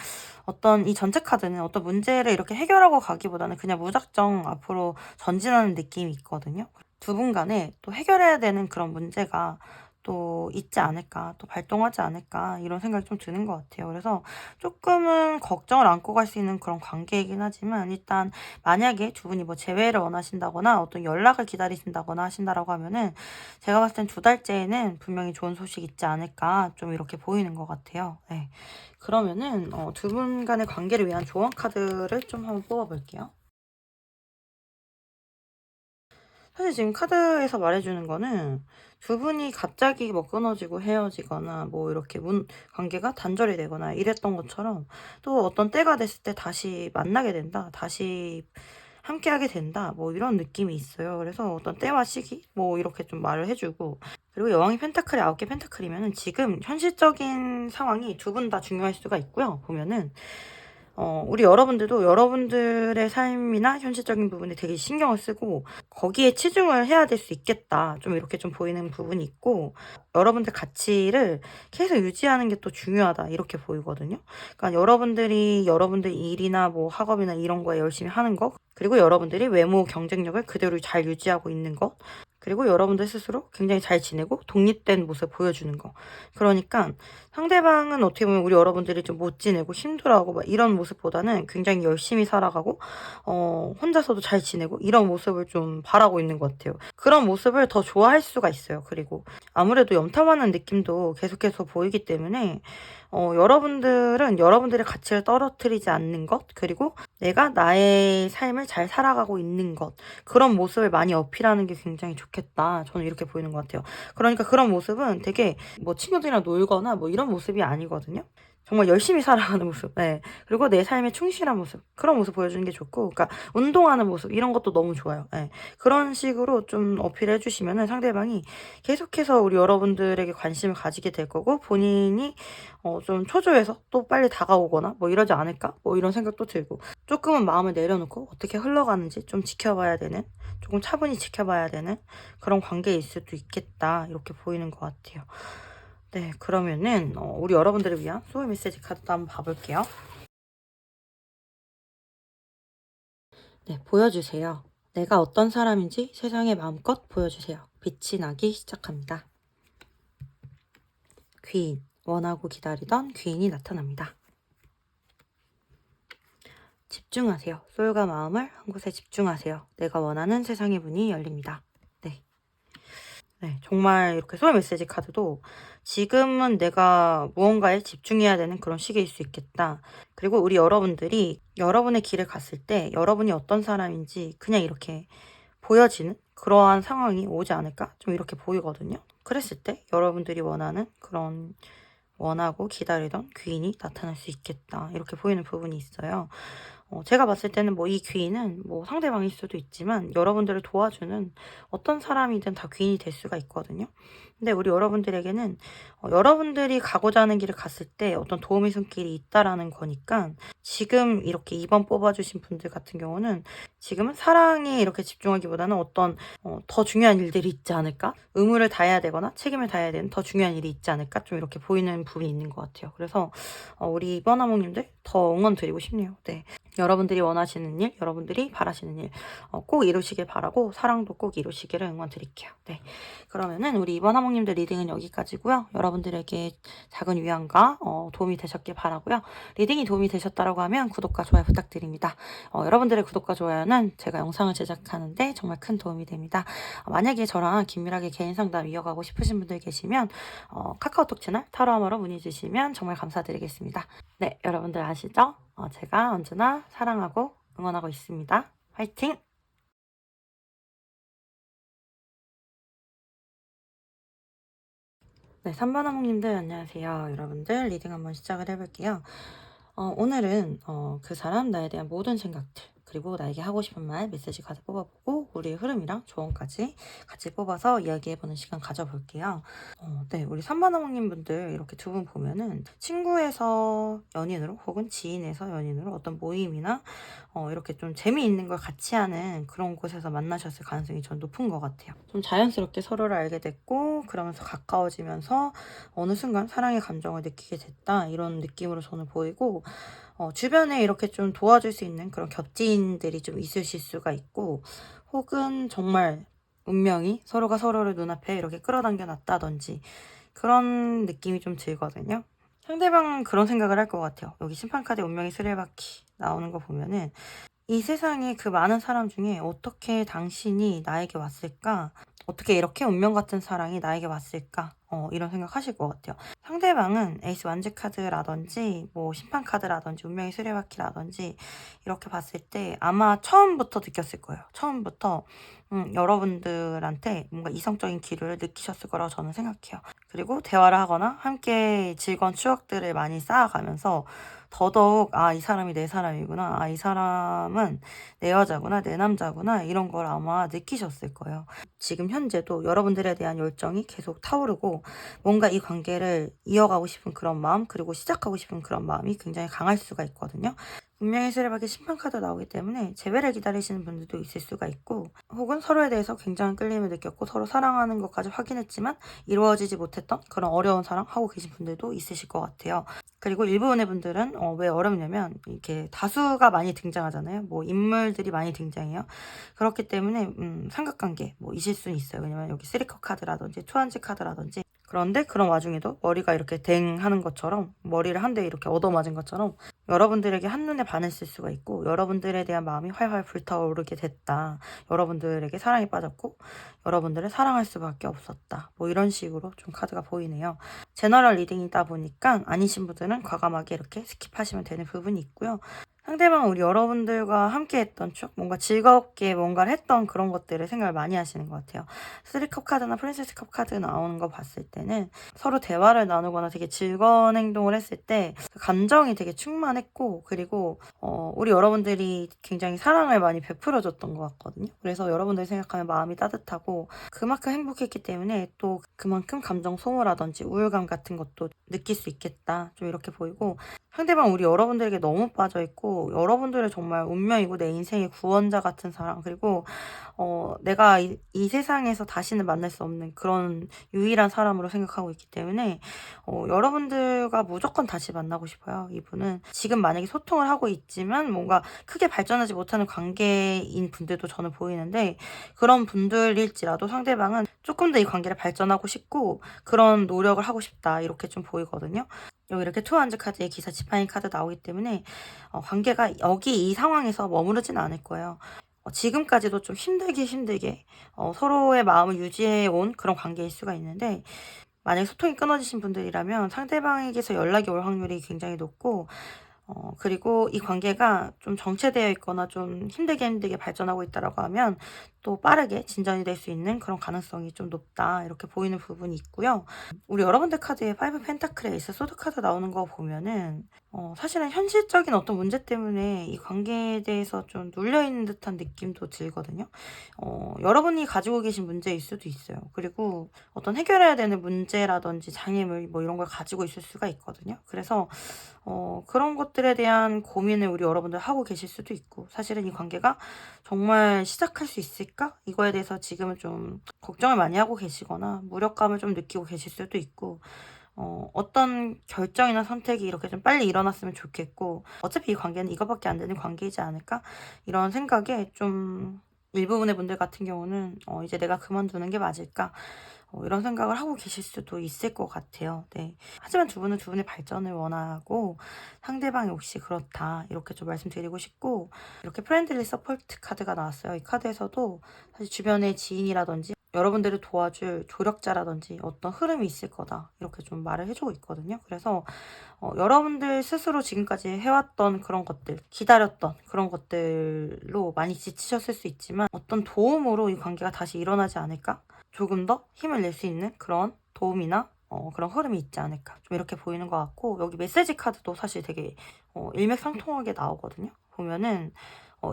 Speaker 1: 어떤 이 전체 카드는 어떤 문제를 이렇게 해결하고 가기보다는 그냥 무작정 앞으로 전진하는 느낌이 있거든요. 두 분 간에 또 해결해야 되는 그런 문제가 또 있지 않을까, 또 발동하지 않을까, 이런 생각이 좀 드는 것 같아요. 그래서 조금은 걱정을 안고 갈 수 있는 그런 관계이긴 하지만, 일단 만약에 두 분이 뭐 재회를 원하신다거나 어떤 연락을 기다리신다거나 하신다라고 하면은, 제가 봤을 땐 2달째에는 분명히 좋은 소식 있지 않을까, 좀 이렇게 보이는 것 같아요. 네. 그러면은, 두 분 간의 관계를 위한 조언 카드를 좀 한번 뽑아볼게요. 사실 지금 카드에서 말해주는 거는 두 분이 갑자기 뭐 끊어지고 헤어지거나 뭐 이렇게 관계가 단절이 되거나 이랬던 것처럼 또 어떤 때가 됐을 때 다시 만나게 된다. 다시 함께하게 된다. 뭐 이런 느낌이 있어요. 그래서 어떤 때와 시기 뭐 이렇게 좀 말을 해주고 그리고 여왕이 펜타클이 9개 펜타클이면은 지금 현실적인 상황이 두 분 다 중요할 수가 있고요. 보면은 우리 여러분들도 여러분들의 삶이나 현실적인 부분에 되게 신경을 쓰고 거기에 치중을 해야 될 수 있겠다. 좀 이렇게 좀 보이는 부분이 있고 여러분들 가치를 계속 유지하는 게 또 중요하다. 이렇게 보이거든요. 그러니까 여러분들이 여러분들 일이나 뭐 학업이나 이런 거에 열심히 하는 거 그리고 여러분들이 외모 경쟁력을 그대로 잘 유지하고 있는 것 그리고 여러분들 스스로 굉장히 잘 지내고 독립된 모습을 보여주는 거. 그러니까 상대방은 어떻게 보면 우리 여러분들이 좀 못 지내고 힘들어하고 막 이런 모습보다는 굉장히 열심히 살아가고 혼자서도 잘 지내고 이런 모습을 좀 바라고 있는 것 같아요. 그런 모습을 더 좋아할 수가 있어요. 그리고 아무래도 염탐하는 느낌도 계속해서 보이기 때문에 여러분들은 여러분들의 가치를 떨어뜨리지 않는 것, 그리고 내가 나의 삶을 잘 살아가고 있는 것, 그런 모습을 많이 어필하는 게 굉장히 좋겠다. 저는 이렇게 보이는 것 같아요. 그러니까 그런 모습은 되게 뭐 친구들이랑 놀거나 뭐 이런 모습이 아니거든요. 정말 열심히 살아가는 모습, 네. 그리고 내 삶에 충실한 모습, 그런 모습 보여주는 게 좋고, 그러니까 운동하는 모습, 이런 것도 너무 좋아요. 네. 그런 식으로 좀 어필해 주시면은 상대방이 계속해서 우리 여러분들에게 관심을 가지게 될 거고, 본인이 좀 초조해서 또 빨리 다가오거나 뭐 이러지 않을까? 뭐 이런 생각도 들고, 조금은 마음을 내려놓고 어떻게 흘러가는지 좀 지켜봐야 되는, 조금 차분히 지켜봐야 되는 그런 관계일 수도 있겠다. 이렇게 보이는 것 같아요. 네, 그러면은 우리 여러분들을 위한 소울 메시지 카드도 한번 봐볼게요. 네, 보여주세요. 내가 어떤 사람인지 세상에 마음껏 보여주세요. 빛이 나기 시작합니다. 귀인, 원하고 기다리던 귀인이 나타납니다. 집중하세요. 소울과 마음을 한 곳에 집중하세요. 내가 원하는 세상의 문이 열립니다. 네, 정말 이렇게 소울 메시지 카드도 지금은 내가 무언가에 집중해야 되는 그런 시기일 수 있겠다. 그리고 우리 여러분들이 여러분의 길을 갔을 때 여러분이 어떤 사람인지 그냥 이렇게 보여지는 그러한 상황이 오지 않을까? 좀 이렇게 보이거든요. 그랬을 때 여러분들이 원하는 그런 원하고 기다리던 귀인이 나타날 수 있겠다. 이렇게 보이는 부분이 있어요. 제가 봤을 때는 뭐 이 귀인은 뭐 상대방일 수도 있지만 여러분들을 도와주는 어떤 사람이든 다 귀인이 될 수가 있거든요. 근데 우리 여러분들에게는 여러분들이 가고자 하는 길을 갔을 때 어떤 도움의 손길이 있다라는 거니까 지금 이렇게 2번 뽑아주신 분들 같은 경우는 지금은 사랑에 이렇게 집중하기보다는 어떤 더 중요한 일들이 있지 않을까? 의무를 다해야 되거나 책임을 다해야 되는 더 중요한 일이 있지 않을까? 좀 이렇게 보이는 부분이 있는 것 같아요. 그래서 우리 이번 하모님들 더 응원 드리고 싶네요. 네. 여러분들이 원하시는 일, 여러분들이 바라시는 일 꼭 이루시길 바라고 사랑도 꼭 이루시기를 응원 드릴게요. 네. 그러면은 우리 이번 하모님들 리딩은 여기까지고요. 여러분들에게 작은 위안과 도움이 되셨길 바라고요. 리딩이 도움이 되셨다라고 하면 구독과 좋아요 부탁드립니다. 여러분들의 구독과 좋아요는 제가 영상을 제작하는데 정말 큰 도움이 됩니다. 만약에 저랑 긴밀하게 개인 상담 이어가고 싶으신 분들 계시면 카카오톡 채널 타로아마로 문의 주시면 정말 감사드리겠습니다. 네, 여러분들 아시죠? 제가 언제나 사랑하고 응원하고 있습니다. 화이팅! 네, 3번 하모님들 안녕하세요. 여러분들 리딩 한번 시작을 해볼게요. 오늘은 그 사람 나에 대한 모든 생각들 그리고 나에게 하고 싶은 말 메시지 카드 뽑아보고 우리의 흐름이랑 조언까지 같이 뽑아서 이야기해보는 시간 가져볼게요. 네, 우리 3번 하모님 분들 이렇게 두 분 보면은 친구에서 연인으로 혹은 지인에서 연인으로 어떤 모임이나 이렇게 좀 재미있는 걸 같이 하는 그런 곳에서 만나셨을 가능성이 전 높은 것 같아요. 좀 자연스럽게 서로를 알게 됐고 그러면서 가까워지면서 어느 순간 사랑의 감정을 느끼게 됐다 이런 느낌으로 저는 보이고 주변에 이렇게 좀 도와줄 수 있는 그런 겹지인들이 좀 있으실 수가 있고 혹은 정말 운명이 서로가 서로를 눈앞에 이렇게 끌어당겨 놨다든지 그런 느낌이 좀 들거든요. 상대방은 그런 생각을 할 것 같아요. 여기 심판카드 운명의 수레바퀴 나오는 거 보면은 이 세상에 그 많은 사람 중에 어떻게 당신이 나에게 왔을까? 어떻게 이렇게 운명 같은 사랑이 나에게 왔을까? 이런 생각 하실 것 같아요. 상대방은 에이스 완즈 카드라든지, 뭐 심판 카드라든지, 운명의 수레바퀴라든지, 이렇게 봤을 때 아마 처음부터 느꼈을 거예요. 처음부터, 여러분들한테 뭔가 이성적인 기류를 느끼셨을 거라고 저는 생각해요. 그리고 대화를 하거나 함께 즐거운 추억들을 많이 쌓아가면서 더더욱 이 사람이 내 사람이구나, 이 사람은 내 여자구나, 내 남자구나 이런 걸 아마 느끼셨을 거예요. 지금 현재도 여러분들에 대한 열정이 계속 타오르고 뭔가 이 관계를 이어가고 싶은 그런 마음 그리고 시작하고 싶은 그런 마음이 굉장히 강할 수가 있거든요. 운명의 수레바퀴 심판카드 나오기 때문에 재회를 기다리시는 분들도 있을 수가 있고, 혹은 서로에 대해서 굉장한 끌림을 느꼈고 서로 사랑하는 것까지 확인했지만 이루어지지 못했던 그런 어려운 사랑 하고 계신 분들도 있으실 것 같아요. 그리고 일부분의 분들은 왜 어렵냐면 이렇게 다수가 많이 등장하잖아요. 뭐 인물들이 많이 등장해요. 그렇기 때문에 삼각관계 뭐 이실 수는 있어요. 왜냐면 여기 쓰리컵 카드라든지 투한지 카드라든지, 그런데 그런 와중에도 머리가 이렇게 댕 하는 것처럼, 머리를 한 대 이렇게 얻어맞은 것처럼 여러분들에게 한눈에 반했을 수가 있고, 여러분들에 대한 마음이 활활 불타오르게 됐다, 여러분들에게 사랑에 빠졌고 여러분들을 사랑할 수밖에 없었다, 뭐 이런 식으로 좀 카드가 보이네요. 제너럴 리딩이다 보니까 아니신 분들은 과감하게 이렇게 스킵하시면 되는 부분이 있고요. 상대방 우리 여러분들과 함께 했던 추억, 뭔가 즐겁게 뭔가를 했던 그런 것들을 생각을 많이 하시는 것 같아요. 쓰리컵 카드나 프린세스 컵 카드 나오는 거 봤을 때는 서로 대화를 나누거나 되게 즐거운 행동을 했을 때 감정이 되게 충만했고, 그리고 우리 여러분들이 굉장히 사랑을 많이 베풀어줬던 것 같거든요. 그래서 여러분들 생각하면 마음이 따뜻하고 그만큼 행복했기 때문에 또 그만큼 감정 소모라든지 우울감 같은 것도 느낄 수 있겠다, 좀 이렇게 보이고, 상대방 우리 여러분들에게 너무 빠져있고 여러분들의 정말 운명이고 내 인생의 구원자 같은 사람, 그리고 내가 이 세상에서 다시는 만날 수 없는 그런 유일한 사람으로 생각하고 있기 때문에 여러분들과 무조건 다시 만나고 싶어요. 이분은 지금 만약에 소통을 하고 있지만 뭔가 크게 발전하지 못하는 관계인 분들도 저는 보이는데, 그런 분들일지라도 상대방은 조금 더 이 관계를 발전하고 싶고 그런 노력을 하고 싶다, 이렇게 좀 보이거든요. 여기 이렇게 투한즈 카드에 기사 지팡이 카드 나오기 때문에 관계가 여기 이 상황에서 머무르진 않을 거예요. 지금까지도 좀 힘들게 서로의 마음을 유지해 온 그런 관계일 수가 있는데, 만약에 소통이 끊어지신 분들이라면 상대방에게서 연락이 올 확률이 굉장히 높고, 그리고 이 관계가 좀 정체되어 있거나 좀 힘들게 발전하고 있다라고 하면 또 빠르게 진전이 될 수 있는 그런 가능성이 좀 높다, 이렇게 보이는 부분이 있고요. 우리 여러분들 카드에 파이브 펜타클의 에이스 소드 카드 나오는 거 보면은 사실은 현실적인 어떤 문제 때문에 이 관계에 대해서 좀 눌려있는 듯한 느낌도 들거든요. 여러분이 가지고 계신 문제일 수도 있어요. 그리고 어떤 해결해야 되는 문제라든지 장애물 뭐 이런 걸 가지고 있을 수가 있거든요. 그래서 그런 것들에 대한 고민을 우리 여러분들 하고 계실 수도 있고, 사실은 이 관계가 정말 시작할 수 있을까? 이거에 대해서 지금은 좀 걱정을 많이 하고 계시거나 무력감을 좀 느끼고 계실 수도 있고, 어떤 결정이나 선택이 이렇게 좀 빨리 일어났으면 좋겠고, 어차피 이 관계는 이거밖에 안 되는 관계이지 않을까? 이런 생각에 좀 일부분의 분들 같은 경우는 이제 내가 그만두는 게 맞을까? 이런 생각을 하고 계실 수도 있을 것 같아요. 네. 하지만 두 분은 두 분의 발전을 원하고 상대방이 혹시 그렇다, 이렇게 좀 말씀드리고 싶고, 이렇게 프렌들리 서포트 카드가 나왔어요. 이 카드에서도 사실 주변의 지인이라든지 여러분들을 도와줄 조력자라든지 어떤 흐름이 있을 거다, 이렇게 좀 말을 해주고 있거든요. 그래서 여러분들 스스로 지금까지 해왔던 그런 것들, 기다렸던 그런 것들로 많이 지치셨을 수 있지만 어떤 도움으로 이 관계가 다시 일어나지 않을까? 조금 더 힘을 낼 수 있는 그런 도움이나 그런 흐름이 있지 않을까, 좀 이렇게 보이는 것 같고, 여기 메시지 카드도 사실 되게 일맥상통하게 나오거든요. 보면은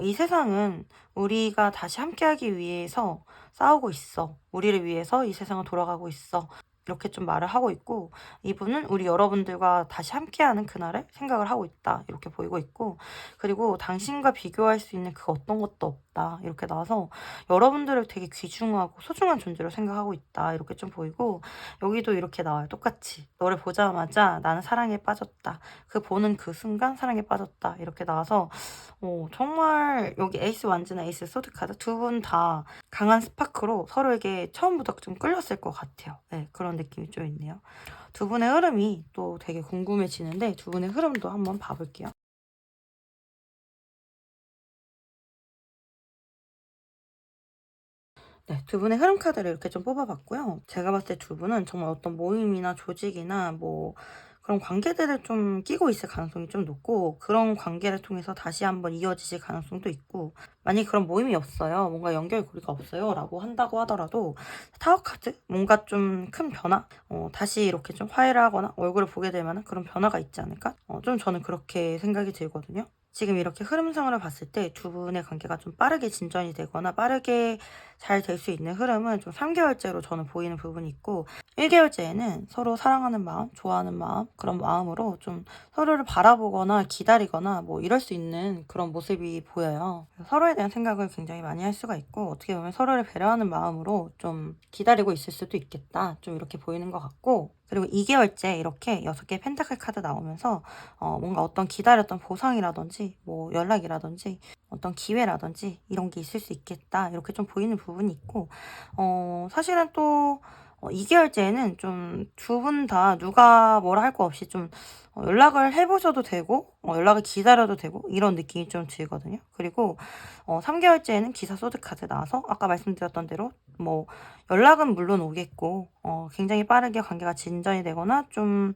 Speaker 1: 이 세상은 우리가 다시 함께하기 위해서 싸우고 있어, 우리를 위해서 이 세상은 돌아가고 있어, 이렇게 좀 말을 하고 있고, 이분은 우리 여러분들과 다시 함께하는 그날을 생각을 하고 있다, 이렇게 보이고 있고, 그리고 당신과 비교할 수 있는 그 어떤 것도 없다, 이렇게 나와서 여러분들을 되게 귀중하고 소중한 존재로 생각하고 있다, 이렇게 좀 보이고, 여기도 이렇게 나와요. 똑같이 너를 보자마자 나는 사랑에 빠졌다, 그 보는 그 순간 사랑에 빠졌다, 이렇게 나와서 정말 여기 에이스 완즈나 에이스 소드 카드 두 분 다 강한 스파크로 서로에게 처음부터 좀 끌렸을 것 같아요. 네, 그런 느낌이 좀 있네요. 두 분의 흐름이 또 되게 궁금해지는데 두 분의 흐름도 한번 봐볼게요. 네, 두 분의 흐름 카드를 이렇게 좀 뽑아봤고요. 제가 봤을 때 두 분은 정말 어떤 모임이나 조직이나 뭐 그런 관계들을 좀 끼고 있을 가능성이 좀 높고, 그런 관계를 통해서 다시 한번 이어지실 가능성도 있고, 만약에 그런 모임이 없어요, 뭔가 연결고리가 없어요 라고 한다고 하더라도 타워 카드, 뭔가 좀 큰 변화, 다시 이렇게 좀 화해를 하거나 얼굴을 보게 될 만한 그런 변화가 있지 않을까? 좀 저는 그렇게 생각이 들거든요. 지금 이렇게 흐름상으로 봤을 때 두 분의 관계가 좀 빠르게 진전이 되거나 빠르게 잘 될 수 있는 흐름은 좀 3개월째로 저는 보이는 부분이 있고, 1개월째에는 서로 사랑하는 마음, 좋아하는 마음, 그런 마음으로 좀 서로를 바라보거나 기다리거나 뭐 이럴 수 있는 그런 모습이 보여요. 서로에 대한 생각을 굉장히 많이 할 수가 있고, 어떻게 보면 서로를 배려하는 마음으로 좀 기다리고 있을 수도 있겠다, 좀 이렇게 보이는 것 같고, 그리고 2개월째 이렇게 6개의 펜타클 카드 나오면서 뭔가 어떤 기다렸던 보상이라든지 뭐 연락이라든지 어떤 기회라든지 이런 게 있을 수 있겠다, 이렇게 좀 보이는 부분이 있고, 사실은 또 2개월째에는 좀 두 분 다 누가 뭐라 할 거 없이 좀 연락을 해보셔도 되고 연락을 기다려도 되고 이런 느낌이 좀 들거든요. 그리고 3개월째에는 기사 소드 카드 나와서 아까 말씀드렸던 대로 뭐 연락은 물론 오겠고 굉장히 빠르게 관계가 진전이 되거나 좀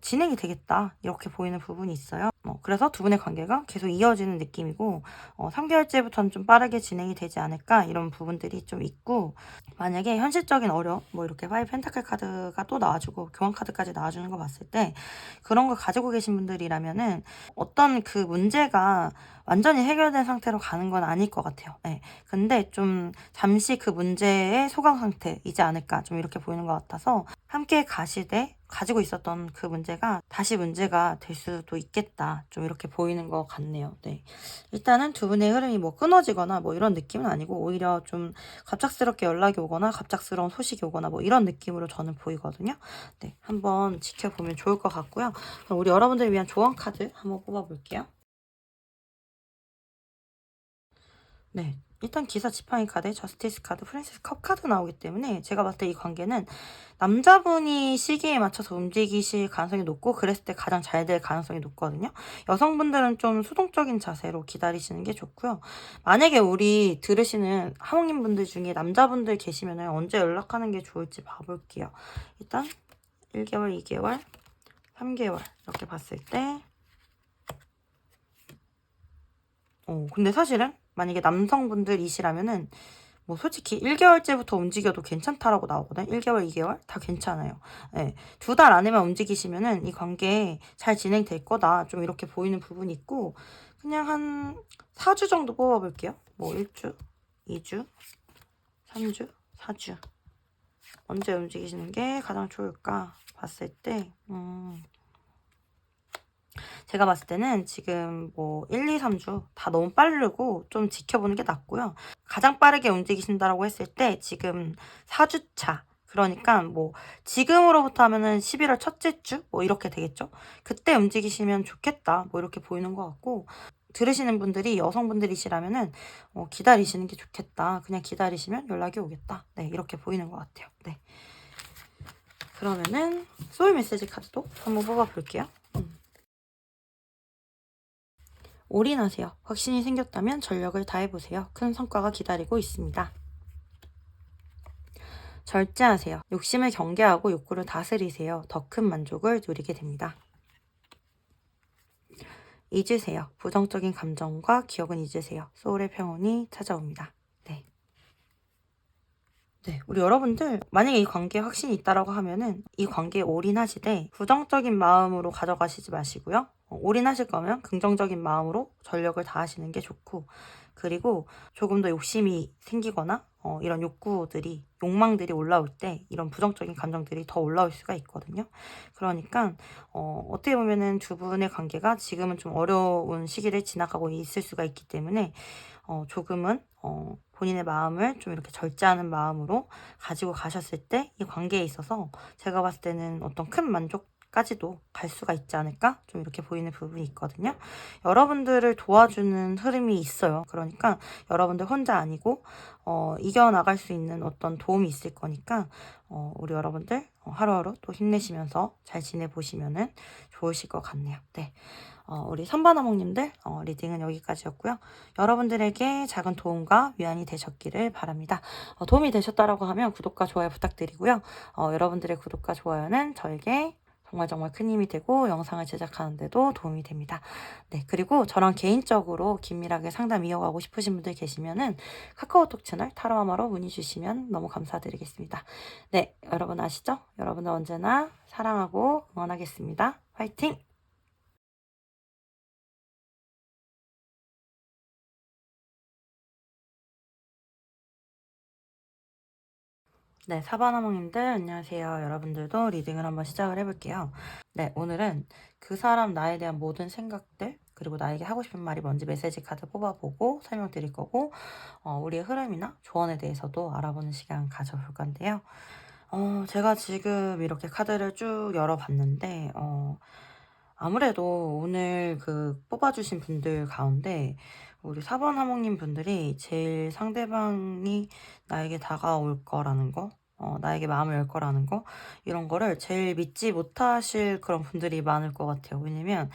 Speaker 1: 진행이 되겠다, 이렇게 보이는 부분이 있어요. 그래서 두 분의 관계가 계속 이어지는 느낌이고 3개월째부터는 좀 빠르게 진행이 되지 않을까, 이런 부분들이 좀 있고, 만약에 현실적인 어려움, 뭐 이렇게 파이 펜타클 카드가 또 나와주고 교환 카드까지 나와주는 거 봤을 때 그런 걸 가지고 계신 분들이라면은 어떤 그 문제가 완전히 해결된 상태로 가는 건 아닐 것 같아요. 네. 근데 좀 잠시 그 문제의 소강 상태이지 않을까, 좀 이렇게 보이는 것 같아서 함께 가시되 가지고 있었던 그 문제가 다시 문제가 될 수도 있겠다, 좀 이렇게 보이는 것 같네요. 네. 일단은 두 분의 흐름이 뭐 끊어지거나 뭐 이런 느낌은 아니고, 오히려 좀 갑작스럽게 연락이 오거나 갑작스러운 소식이 오거나 뭐 이런 느낌으로 저는 보이거든요. 네. 한번 지켜보면 좋을 것 같고요. 그럼 우리 여러분들을 위한 조언 카드 한번 뽑아볼게요. 네. 일단 기사 지팡이 카드, 저스티스 카드, 프린세스 컵 카드 나오기 때문에 제가 봤을 때 이 관계는 남자분이 시기에 맞춰서 움직이실 가능성이 높고, 그랬을 때 가장 잘 될 가능성이 높거든요. 여성분들은 좀 수동적인 자세로 기다리시는 게 좋고요. 만약에 우리 들으시는 하모님분들 중에 남자분들 계시면 언제 연락하는 게 좋을지 봐볼게요. 일단 1개월, 2개월, 3개월 이렇게 봤을 때 근데 사실은 만약에 남성분들이시라면은 뭐 솔직히 1개월째부터 움직여도 괜찮다라고 나오거든. 1개월, 2개월 다 괜찮아요. 예. 2달 안에만 움직이시면은 이 관계 잘 진행될 거다, 좀 이렇게 보이는 부분이 있고, 그냥 한 4주 정도 뽑아볼게요. 뭐 1주, 2주, 3주, 4주. 언제 움직이시는 게 가장 좋을까 봤을 때 제가 봤을 때는 지금 뭐 1, 2, 3주 다 너무 빠르고 좀 지켜보는 게 낫고요. 가장 빠르게 움직이신다라고 했을 때 지금 4주 차. 그러니까 뭐 지금으로부터 하면은 11월 첫째 주 뭐 이렇게 되겠죠. 그때 움직이시면 좋겠다, 뭐 이렇게 보이는 것 같고, 들으시는 분들이 여성분들이시라면은 기다리시는 게 좋겠다. 그냥 기다리시면 연락이 오겠다. 네, 이렇게 보이는 것 같아요. 네. 그러면은 소울 메시지 카드도 한번 뽑아볼게요. 올인하세요. 확신이 생겼다면 전력을 다해보세요. 큰 성과가 기다리고 있습니다. 절제하세요. 욕심을 경계하고 욕구를 다스리세요. 더 큰 만족을 누리게 됩니다. 잊으세요. 부정적인 감정과 기억은 잊으세요. 소울의 평온이 찾아옵니다. 네. 네, 우리 여러분들 만약에 이 관계에 확신이 있다라고 하면은 이 관계에 올인하시되 부정적인 마음으로 가져가시지 마시고요. 올인하실 거면 긍정적인 마음으로 전력을 다하시는 게 좋고, 그리고 조금 더 욕심이 생기거나 이런 욕구들이, 욕망들이 올라올 때 이런 부정적인 감정들이 더 올라올 수가 있거든요. 그러니까 어떻게 보면은 두 분의 관계가 지금은 좀 어려운 시기를 지나가고 있을 수가 있기 때문에 조금은 본인의 마음을 좀 이렇게 절제하는 마음으로 가지고 가셨을 때 이 관계에 있어서 제가 봤을 때는 어떤 큰 만족까지도 갈 수가 있지 않을까, 좀 이렇게 보이는 부분이 있거든요. 여러분들을 도와주는 흐름이 있어요. 그러니까 여러분들 혼자 아니고 이겨나갈 수 있는 어떤 도움이 있을 거니까 우리 여러분들 하루하루 또 힘내시면서 잘 지내보시면은 좋으실 것 같네요. 네. 우리 선반어몽님들 리딩은 여기까지였고요. 여러분들에게 작은 도움과 위안이 되셨기를 바랍니다. 도움이 되셨다라고 하면 구독과 좋아요 부탁드리고요. 여러분들의 구독과 좋아요는 저에게 정말 정말 큰 힘이 되고 영상을 제작하는 데도 도움이 됩니다. 네, 그리고 저랑 개인적으로 긴밀하게 상담 이어가고 싶으신 분들 계시면은 카카오톡 채널 타로아마로 문의 주시면 너무 감사드리겠습니다. 네, 여러분 아시죠? 여러분들 언제나 사랑하고 응원하겠습니다. 화이팅! 네, 사바나몽님들 안녕하세요. 여러분들도 리딩을 한번 시작을 해볼게요. 네, 오늘은 그 사람 나에 대한 모든 생각들 그리고 나에게 하고 싶은 말이 뭔지 메시지 카드 뽑아보고 설명드릴 거고 우리의 흐름이나 조언에 대해서도 알아보는 시간 가져볼 건데요. 제가 지금 이렇게 카드를 쭉 열어봤는데 아무래도 오늘 그 뽑아주신 분들 가운데 우리 4번 하모님 분들이 제일 상대방이 나에게 다가올 거라는 거, 나에게 마음을 열 거라는 거, 이런 거를 제일 믿지 못하실 그런 분들이 많을 것 같아요. 왜냐면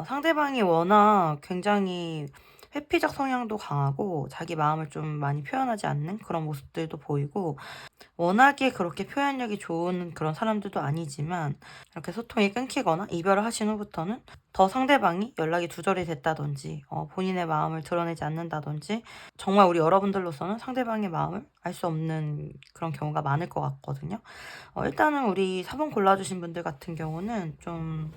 Speaker 1: 상대방이 워낙 굉장히 회피적 성향도 강하고 자기 마음을 좀 많이 표현하지 않는 그런 모습들도 보이고 워낙에 그렇게 표현력이 좋은 그런 사람들도 아니지만 이렇게 소통이 끊기거나 이별을 하신 후부터는 더 상대방이 연락이 두절이 됐다든지 본인의 마음을 드러내지 않는다든지 정말 우리 여러분들로서는 상대방의 마음을 알 수 없는 그런 경우가 많을 것 같거든요. 일단은 우리 4번 골라주신 분들 같은 경우는 좀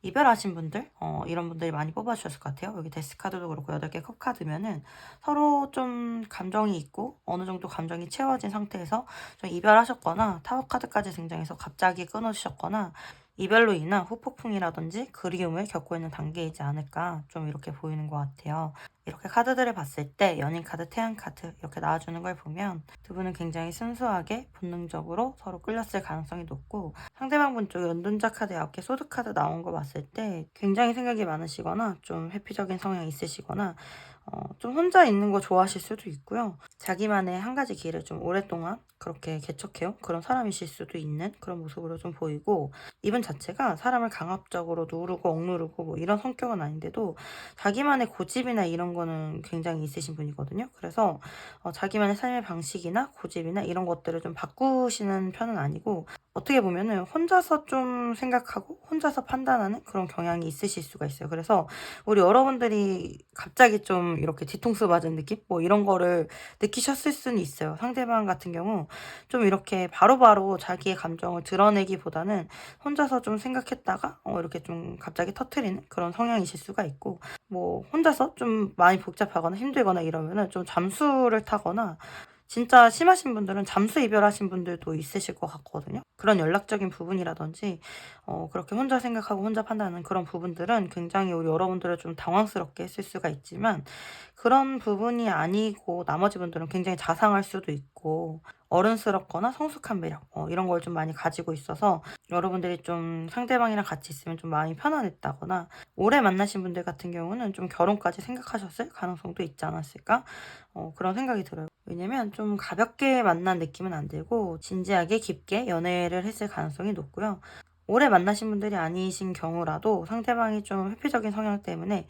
Speaker 1: 이별하신 분들 이런 분들이 많이 뽑아주셨을 것 같아요. 여기 데스카드도 그렇고 8개 컵카드면은 서로 좀 감정이 있고 어느 정도 감정이 채워진 상태에서 좀 이별하셨거나 타워카드까지 등장해서 갑자기 끊어주셨거나 이별로 인한 후폭풍이라든지 그리움을 겪고 있는 단계이지 않을까 좀 이렇게 보이는 것 같아요. 이렇게 카드들을 봤을 때 연인 카드, 태양 카드 이렇게 나와주는 걸 보면 두 분은 굉장히 순수하게 본능적으로 서로 끌렸을 가능성이 높고 상대방 분 쪽에 은둔자 카드 9개 소드 카드 나온 거 봤을 때 굉장히 생각이 많으시거나 좀 회피적인 성향이 있으시거나 좀 혼자 있는 거 좋아하실 수도 있고요. 자기만의 한 가지 길을 좀 오랫동안 그렇게 개척해온 그런 사람이실 수도 있는 그런 모습으로 좀 보이고 이분 자체가 사람을 강압적으로 누르고 억누르고 뭐 이런 성격은 아닌데도 자기만의 고집이나 이런 거는 굉장히 있으신 분이거든요. 그래서 자기만의 삶의 방식이나 고집이나 이런 것들을 좀 바꾸시는 편은 아니고 어떻게 보면은 혼자서 좀 생각하고 혼자서 판단하는 그런 경향이 있으실 수가 있어요. 그래서 우리 여러분들이 갑자기 좀 이렇게 뒤통수 맞은 느낌? 뭐 이런 거를 느끼셨을 수는 있어요. 상대방 같은 경우 좀 이렇게 바로바로 자기의 감정을 드러내기보다는 혼자서 좀 생각했다가 이렇게 좀 갑자기 터트리는 그런 성향이실 수가 있고 뭐 혼자서 좀 많이 복잡하거나 힘들거나 이러면은 좀 잠수를 타거나 진짜 심하신 분들은 잠수 이별하신 분들도 있으실 것 같거든요. 그런 연락적인 부분이라든지 그렇게 혼자 생각하고 혼자 판단하는 그런 부분들은 굉장히 우리 여러분들을 좀 당황스럽게 했을 수가 있지만 그런 부분이 아니고 나머지 분들은 굉장히 자상할 수도 있고 어른스럽거나 성숙한 매력 이런 걸 좀 많이 가지고 있어서 여러분들이 좀 상대방이랑 같이 있으면 좀 마음이 편안했다거나 오래 만나신 분들 같은 경우는 좀 결혼까지 생각하셨을 가능성도 있지 않았을까 그런 생각이 들어요. 왜냐면 좀 가볍게 만난 느낌은 안 들고 진지하게 깊게 연애를 했을 가능성이 높고요. 오래 만나신 분들이 아니신 경우라도 상대방이 좀 회피적인 성향 때문에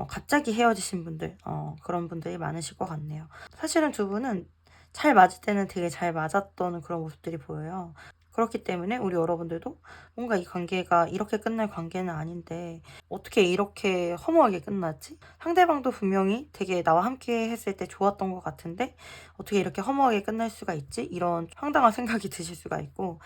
Speaker 1: 갑자기 헤어지신 분들 그런 분들이 많으실 것 같네요. 사실은 두 분은 잘 맞을 때는 되게 잘 맞았던 그런 모습들이 보여요. 그렇기 때문에 우리 여러분들도 뭔가 이 관계가 이렇게 끝날 관계는 아닌데 어떻게 이렇게 허무하게 끝났지? 상대방도 분명히 되게 나와 함께 했을 때 좋았던 것 같은데 어떻게 이렇게 허무하게 끝날 수가 있지? 이런 황당한 생각이 드실 수가 있고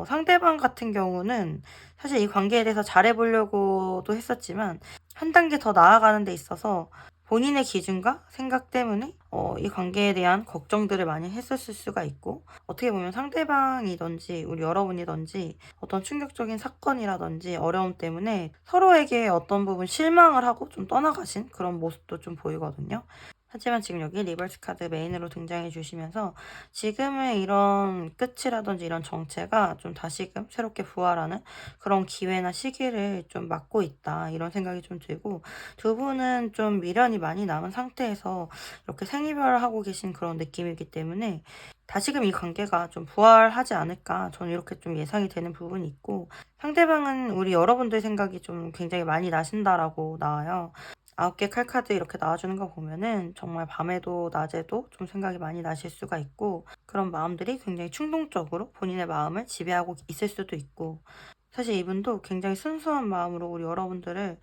Speaker 1: 상대방 같은 경우는 사실 이 관계에 대해서 잘해보려고도 했었지만 한 단계 더 나아가는 데 있어서 본인의 기준과 생각 때문에 이 관계에 대한 걱정들을 많이 했었을 수가 있고 어떻게 보면 상대방이든지 우리 여러분이든지 어떤 충격적인 사건이라든지 어려움 때문에 서로에게 어떤 부분 실망을 하고 좀 떠나가신 그런 모습도 좀 보이거든요. 하지만 지금 여기 리버스 카드 메인으로 등장해 주시면서 지금의 이런 끝이라든지 이런 정체가 좀 다시금 새롭게 부활하는 그런 기회나 시기를 좀 맞고 있다 이런 생각이 좀 들고 두 분은 좀 미련이 많이 남은 상태에서 이렇게 생이별을 하고 계신 그런 느낌이기 때문에 다시금 이 관계가 좀 부활하지 않을까 저는 이렇게 좀 예상이 되는 부분이 있고 상대방은 우리 여러분들 생각이 좀 굉장히 많이 나신다라고 나와요. 9개 칼카드 이렇게 나와주는 거 보면은 정말 밤에도 낮에도 좀 생각이 많이 나실 수가 있고 그런 마음들이 굉장히 충동적으로 본인의 마음을 지배하고 있을 수도 있고 사실 이분도 굉장히 순수한 마음으로 우리 여러분들을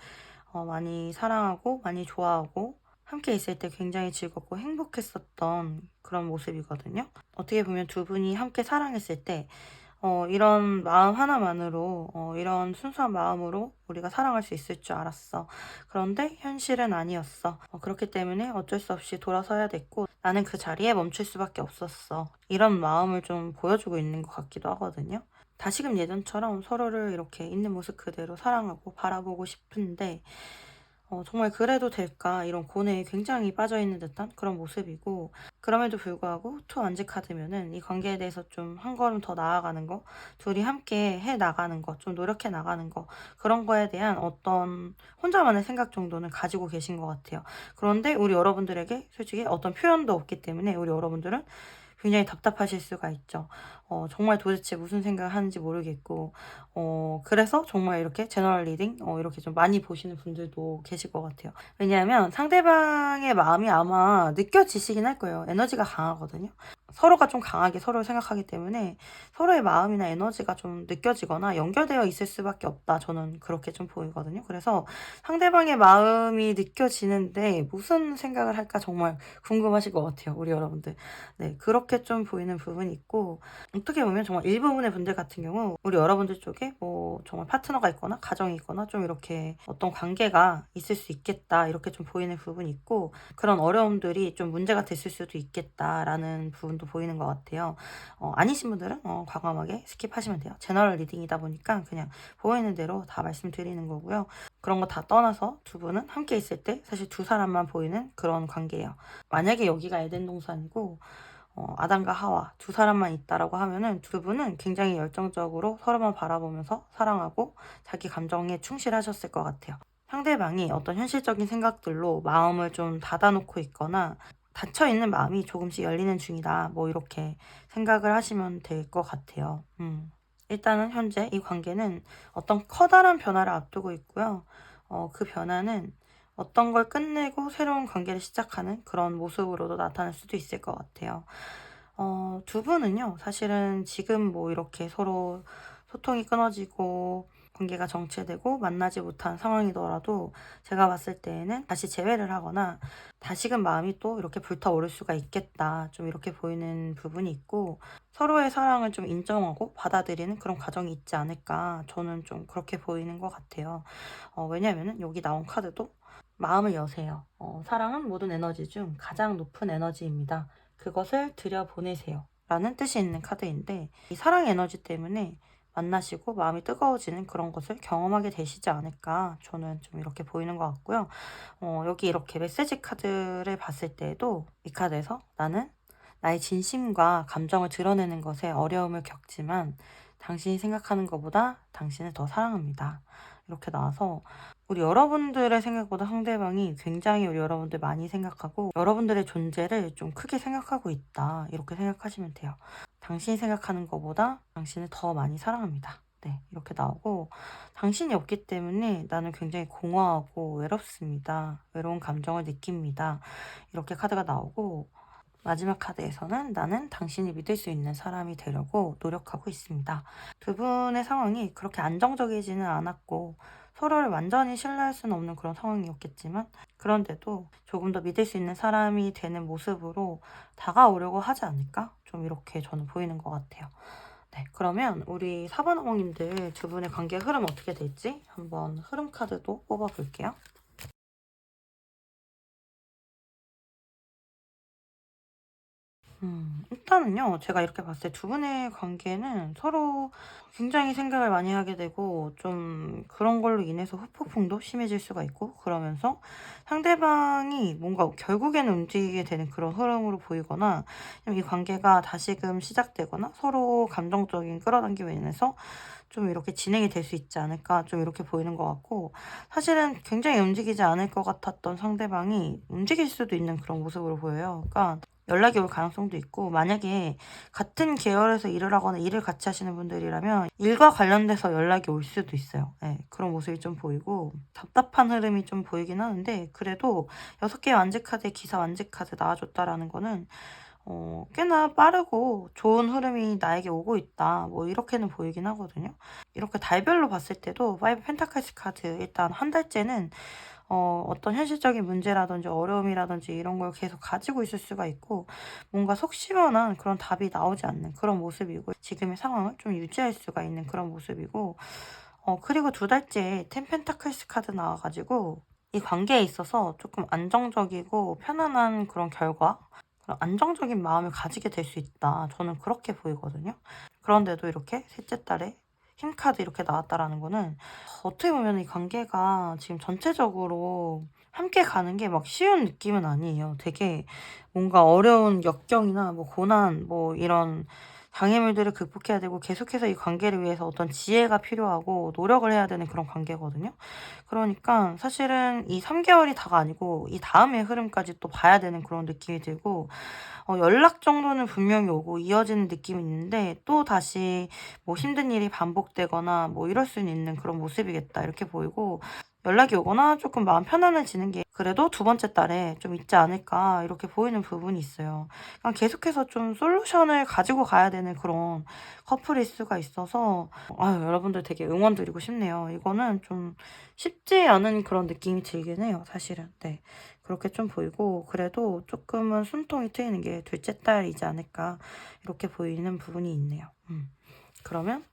Speaker 1: 많이 사랑하고 많이 좋아하고 함께 있을 때 굉장히 즐겁고 행복했었던 그런 모습이거든요. 어떻게 보면 두 분이 함께 사랑했을 때 이런 마음 하나만으로 이런 순수한 마음으로 우리가 사랑할 수 있을 줄 알았어. 그런데 현실은 아니었어. 그렇기 때문에 어쩔 수 없이 돌아서야 됐고 나는 그 자리에 멈출 수밖에 없었어. 이런 마음을 좀 보여주고 있는 것 같기도 하거든요. 다시금 예전처럼 서로를 이렇게 있는 모습 그대로 사랑하고 바라보고 싶은데 정말 그래도 될까 이런 고뇌에 굉장히 빠져있는 듯한 그런 모습이고, 그럼에도 불구하고 투 완즈 카드면은 이 관계에 대해서 좀 한 걸음 더 나아가는 거, 둘이 함께 해 나가는 거, 좀 노력해 나가는 거, 그런 거에 대한 어떤 혼자만의 생각 정도는 가지고 계신 것 같아요. 그런데 우리 여러분들에게 솔직히 어떤 표현도 없기 때문에 우리 여러분들은 굉장히 답답하실 수가 있죠. 정말 도대체 무슨 생각을 하는지 모르겠고, 그래서 정말 이렇게 제너럴 리딩, 이렇게 좀 많이 보시는 분들도 계실 것 같아요. 왜냐하면 상대방의 마음이 아마 느껴지시긴 할 거예요. 에너지가 강하거든요. 서로가 좀 강하게 서로를 생각하기 때문에 서로의 마음이나 에너지가 좀 느껴지거나 연결되어 있을 수밖에 없다. 저는 그렇게 좀 보이거든요. 그래서 상대방의 마음이 느껴지는데 무슨 생각을 할까 정말 궁금하실 것 같아요. 우리 여러분들. 네, 그렇게 좀 보이는 부분이 있고, 어떻게 보면 정말 일부분의 분들 같은 경우 우리 여러분들 쪽에 뭐 정말 파트너가 있거나 가정이 있거나 좀 이렇게 어떤 관계가 있을 수 있겠다 이렇게 좀 보이는 부분이 있고, 그런 어려움들이 좀 문제가 됐을 수도 있겠다라는 부분도 보이는 것 같아요. 아니신 분들은 과감하게 스킵하시면 돼요. 제너럴 리딩이다 보니까 그냥 보이는 대로 다 말씀드리는 거고요. 그런 거 다 떠나서 두 분은 함께 있을 때 사실 두 사람만 보이는 그런 관계예요. 만약에 여기가 에덴 동산이고 아담과 하와 두 사람만 있다라고 하면은 두 분은 굉장히 열정적으로 서로만 바라보면서 사랑하고 자기 감정에 충실하셨을 것 같아요. 상대방이 어떤 현실적인 생각들로 마음을 좀 닫아놓고 있거나 닫혀있는 마음이 조금씩 열리는 중이다. 뭐 이렇게 생각을 하시면 될 것 같아요. 일단은 현재 이 관계는 어떤 커다란 변화를 앞두고 있고요. 그 변화는 어떤 걸 끝내고 새로운 관계를 시작하는 그런 모습으로도 나타날 수도 있을 것 같아요. 두 분은요, 사실은 지금 뭐 이렇게 서로 소통이 끊어지고 관계가 정체되고 만나지 못한 상황이더라도 제가 봤을 때에는 다시 재회를 하거나 다시금 마음이 또 이렇게 불타오를 수가 있겠다. 좀 이렇게 보이는 부분이 있고, 서로의 사랑을 좀 인정하고 받아들이는 그런 과정이 있지 않을까. 저는 좀 그렇게 보이는 것 같아요. 왜냐면은 여기 나온 카드도 마음을 여세요. 사랑은 모든 에너지 중 가장 높은 에너지입니다. 그것을 들여보내세요. 라는 뜻이 있는 카드인데, 이 사랑 에너지 때문에 만나시고 마음이 뜨거워지는 그런 것을 경험하게 되시지 않을까. 저는 좀 이렇게 보이는 것 같고요. 여기 이렇게 메시지 카드를 봤을 때에도 이 카드에서 나는 나의 진심과 감정을 드러내는 것에 어려움을 겪지만 당신이 생각하는 것보다 당신을 더 사랑합니다. 이렇게 나와서 우리 여러분들의 생각보다 상대방이 굉장히 우리 여러분들 많이 생각하고 여러분들의 존재를 좀 크게 생각하고 있다. 이렇게 생각하시면 돼요. 당신이 생각하는 것보다 당신을 더 많이 사랑합니다. 네, 이렇게 나오고, 당신이 없기 때문에 나는 굉장히 공허하고 외롭습니다. 외로운 감정을 느낍니다. 이렇게 카드가 나오고, 마지막 카드에서는 나는 당신이 믿을 수 있는 사람이 되려고 노력하고 있습니다. 두 분의 상황이 그렇게 안정적이지는 않았고 서로를 완전히 신뢰할 수는 없는 그런 상황이었겠지만, 그런데도 조금 더 믿을 수 있는 사람이 되는 모습으로 다가오려고 하지 않을까? 좀 이렇게 저는 보이는 것 같아요. 네, 그러면 우리 4번 어머님들 두 분의 관계 흐름 어떻게 될지 한번 흐름 카드도 뽑아볼게요. 일단은요, 제가 이렇게 봤을 때 두 분의 관계는 서로 굉장히 생각을 많이 하게 되고, 좀 그런 걸로 인해서 후폭풍도 심해질 수가 있고, 그러면서 상대방이 뭔가 결국에는 움직이게 되는 그런 흐름으로 보이거나, 이 관계가 다시금 시작되거나 서로 감정적인 끌어당김으로 인해서 좀 이렇게 진행이 될 수 있지 않을까, 좀 이렇게 보이는 것 같고, 사실은 굉장히 움직이지 않을 것 같았던 상대방이 움직일 수도 있는 그런 모습으로 보여요. 그러니까 연락이 올 가능성도 있고, 만약에 같은 계열에서 일을 하거나 일을 같이 하시는 분들이라면 일과 관련돼서 연락이 올 수도 있어요. 네, 그런 모습이 좀 보이고 답답한 흐름이 좀 보이긴 하는데, 그래도 6개의 완즈 카드에 기사 완즈 카드 나와줬다라는 거는 꽤나 빠르고 좋은 흐름이 나에게 오고 있다. 뭐 이렇게는 보이긴 하거든요. 이렇게 달별로 봤을 때도 파이브 펜타클스 카드 일단 한 달째는 어떤 현실적인 문제라든지 어려움이라든지 이런 걸 계속 가지고 있을 수가 있고, 뭔가 속 시원한 그런 답이 나오지 않는 그런 모습이고, 지금의 상황을 좀 유지할 수가 있는 그런 모습이고, 그리고 두 달째 텐 펜타클스 카드 나와가지고 이 관계에 있어서 조금 안정적이고 편안한 그런 결과, 그런 안정적인 마음을 가지게 될 수 있다. 저는 그렇게 보이거든요. 그런데도 이렇게 셋째 달에 힘카드 이렇게 나왔다라는 거는 어떻게 보면 이 관계가 지금 전체적으로 함께 가는 게 막 쉬운 느낌은 아니에요. 되게 뭔가 어려운 역경이나 뭐 고난 뭐 이런 장애물들을 극복해야 되고 계속해서 이 관계를 위해서 어떤 지혜가 필요하고 노력을 해야 되는 그런 관계거든요. 그러니까 사실은 이 3개월이 다가 아니고 이 다음의 흐름까지 또 봐야 되는 그런 느낌이 들고 연락 정도는 분명히 오고 이어지는 느낌이 있는데 또다시 뭐 힘든 일이 반복되거나 뭐 이럴 수는 있는 그런 모습이겠다 이렇게 보이고 연락이 오거나 조금 마음 편안해지는 게 그래도 두 번째 달에 좀 있지 않을까 이렇게 보이는 부분이 있어요. 그냥 계속해서 좀 솔루션을 가지고 가야 되는 그런 커플일 수가 있어서 여러분들 되게 응원드리고 싶네요. 이거는 좀 쉽지 않은 그런 느낌이 들긴 해요, 사실은. 네. 그렇게 좀 보이고 그래도 조금은 숨통이 트이는 게 둘째 딸이지 않을까 이렇게 보이는 부분이 있네요. 그러면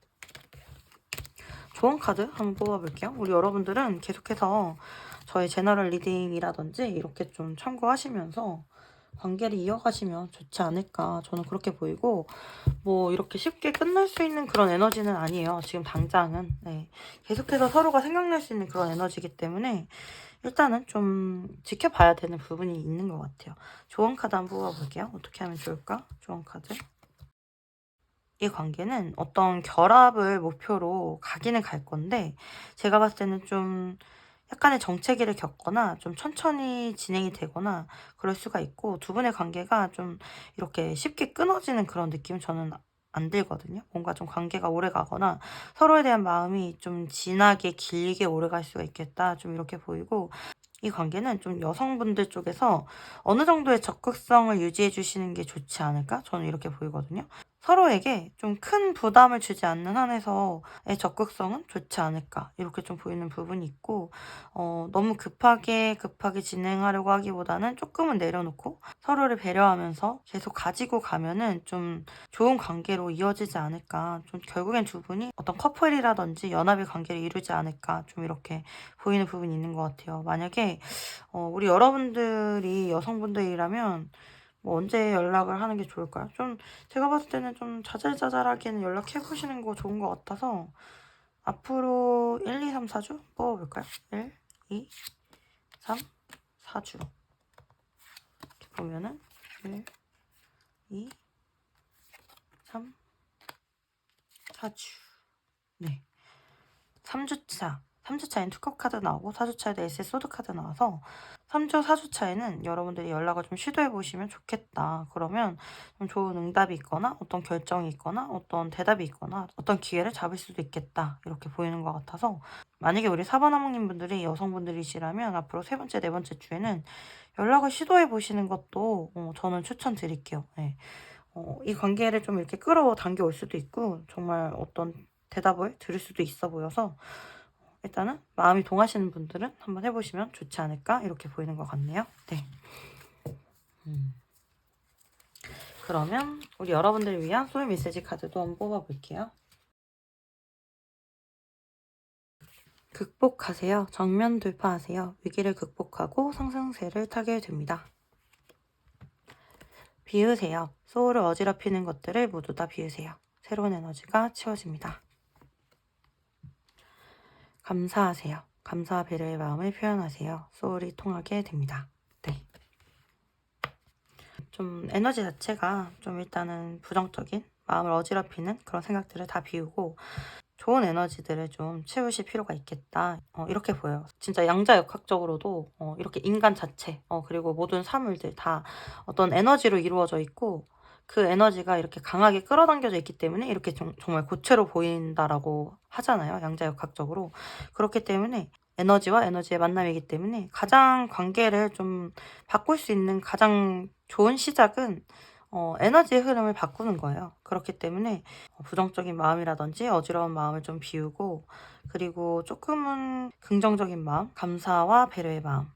Speaker 1: 좋은 카드 한번 뽑아볼게요. 우리 여러분들은 계속해서 저의 제너럴 리딩이라든지 이렇게 좀 참고하시면서 관계를 이어가시면 좋지 않을까 저는 그렇게 보이고 뭐 이렇게 쉽게 끝날 수 있는 그런 에너지는 아니에요. 지금 당장은. 네. 계속해서 서로가 생각날 수 있는 그런 에너지이기 때문에 일단은 좀 지켜봐야 되는 부분이 있는 것 같아요. 조언 카드 한번 뽑아볼게요. 어떻게 하면 좋을까? 조언 카드. 이 관계는 어떤 결합을 목표로 가기는 갈 건데 제가 봤을 때는 좀 약간의 정체기를 겪거나 좀 천천히 진행이 되거나 그럴 수가 있고 두 분의 관계가 좀 이렇게 쉽게 끊어지는 그런 느낌은 저는 안 들거든요. 뭔가 좀 관계가 오래 가거나 서로에 대한 마음이 좀 진하게 길게 오래 갈 수가 있겠다. 좀 이렇게 보이고 이 관계는 좀 여성분들 쪽에서 어느 정도의 적극성을 유지해 주시는 게 좋지 않을까? 저는 이렇게 보이거든요. 서로에게 좀 큰 부담을 주지 않는 한에서의 적극성은 좋지 않을까? 이렇게 좀 보이는 부분이 있고, 너무 급하게 진행하려고 하기보다는 조금은 내려놓고 서로를 배려하면서 계속 가지고 가면은 좀 좋은 관계로 이어지지 않을까? 좀 결국엔 두 분이 어떤 커플이라든지 연합의 관계를 이루지 않을까? 좀 이렇게 보이는 부분이 있는 것 같아요. 만약에 우리 여러분들이 여성분들이라면 뭐 언제 연락을 하는 게 좋을까요? 좀 제가 봤을 때는 좀 자잘자잘하게는 연락해 보시는 거 좋은 것 같아서 앞으로 1, 2, 3, 4주 뽑아볼까요? 1, 2, 3, 4주 이렇게 보면은 1, 2, 3, 4주 네 3주차엔 투컵 카드 나오고 4주차에도 SS 소드 카드 나와서 3주, 4주차에는 여러분들이 연락을 좀 시도해 보시면 좋겠다. 그러면 좀 좋은 응답이 있거나 어떤 결정이 있거나 어떤 대답이 있거나 어떤 기회를 잡을 수도 있겠다. 이렇게 보이는 것 같아서 만약에 우리 사바나몽님 분들이 여성분들이시라면 앞으로 세 번째, 네 번째 주에는 연락을 시도해 보시는 것도 저는 추천드릴게요. 네. 이 관계를 좀 이렇게 끌어당겨 올 수도 있고 정말 어떤 대답을 들을 수도 있어 보여서 일단은 마음이 동하시는 분들은 한번 해보시면 좋지 않을까 이렇게 보이는 것 같네요. 네. 그러면 우리 여러분들을 위한 소울 메시지 카드도 한번 뽑아볼게요. 극복하세요. 정면 돌파하세요. 위기를 극복하고 상승세를 타게 됩니다. 비우세요. 소울을 어지럽히는 것들을 모두 다 비우세요. 새로운 에너지가 치워집니다. 감사하세요. 감사와 배려의 마음을 표현하세요. 소울이 통하게 됩니다. 네. 좀 에너지 자체가 좀 일단은 부정적인 마음을 어지럽히는 그런 생각들을 다 비우고 좋은 에너지들을 좀 채우실 필요가 있겠다. 이렇게 보여요. 진짜 양자역학적으로도 이렇게 인간 자체 그리고 모든 사물들 다 어떤 에너지로 이루어져 있고 그 에너지가 이렇게 강하게 끌어당겨져 있기 때문에 이렇게 정말 고체로 보인다라고 하잖아요. 양자역학적으로. 그렇기 때문에 에너지와 에너지의 만남이기 때문에 가장 관계를 좀 바꿀 수 있는 가장 좋은 시작은 에너지의 흐름을 바꾸는 거예요. 그렇기 때문에 부정적인 마음이라든지 어지러운 마음을 좀 비우고 그리고 조금은 긍정적인 마음, 감사와 배려의 마음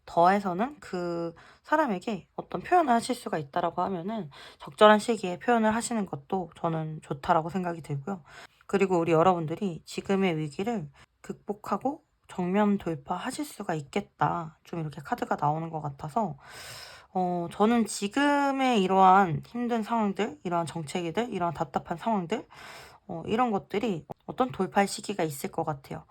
Speaker 1: 더해서는 그 사람에게 어떤 표현을 하실 수가 있다라고 하면은 적절한 시기에 표현을 하시는 것도 저는 좋다라고 생각이 들고요. 그리고 우리 여러분들이 지금의 위기를 극복하고 정면 돌파하실 수가 있겠다. 좀 이렇게 카드가 나오는 것 같아서 저는 지금의 이러한 힘든 상황들, 이러한 정체기들, 이러한 답답한 상황들, 이런 것들이 어떤 돌파의 시기가 있을 것 같아요.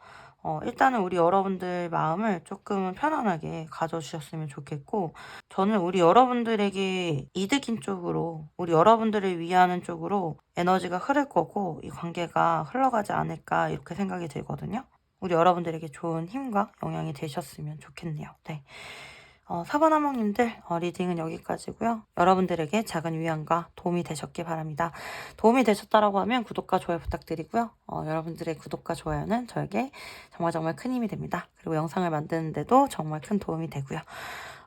Speaker 1: 일단은 우리 여러분들 마음을 조금 편안하게 가져주셨으면 좋겠고, 저는 우리 여러분들에게 이득인 쪽으로, 우리 여러분들을 위하는 쪽으로 에너지가 흐를 거고, 이 관계가 흘러가지 않을까, 이렇게 생각이 들거든요. 우리 여러분들에게 좋은 힘과 영향이 되셨으면 좋겠네요. 네. 4번 하모님들 리딩은 여기까지고요. 여러분들에게 작은 위안과 도움이 되셨길 바랍니다. 도움이 되셨다라고 하면 구독과 좋아요 부탁드리고요. 여러분들의 구독과 좋아요는 저에게 정말 큰 힘이 됩니다. 그리고 영상을 만드는데도 정말 큰 도움이 되고요.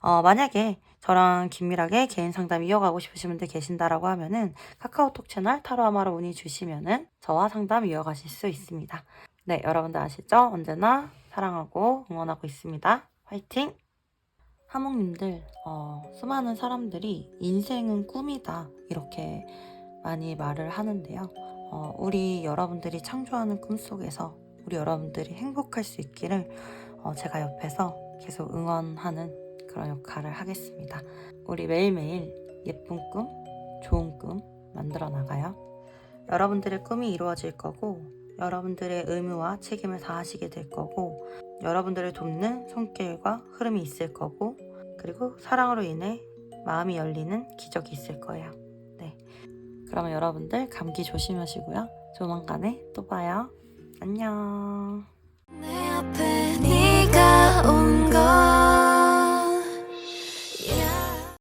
Speaker 1: 만약에 저랑 긴밀하게 개인 상담 이어가고 싶으신 분들 계신다라고 하면은 카카오톡 채널 타로아마로 문의 주시면은 저와 상담 이어가실 수 있습니다. 네, 여러분들 아시죠? 언제나 사랑하고 응원하고 있습니다. 화이팅! 하목님들, 수많은 사람들이 인생은 꿈이다 이렇게 많이 말을 하는데요. 우리 여러분들이 창조하는 꿈 속에서 우리 여러분들이 행복할 수 있기를 제가 옆에서 계속 응원하는 그런 역할을 하겠습니다. 우리 매일매일 예쁜 꿈, 좋은 꿈 만들어 나가요. 여러분들의 꿈이 이루어질 거고, 여러분들의 의무와 책임을 다하시게 될 거고, 여러분들을 돕는 손길과 흐름이 있을 거고, 그리고 사랑으로 인해 마음이 열리는 기적이 있을 거예요. 네. 그러면 여러분들 감기 조심하시고요. 조만간에 또 봐요. 안녕.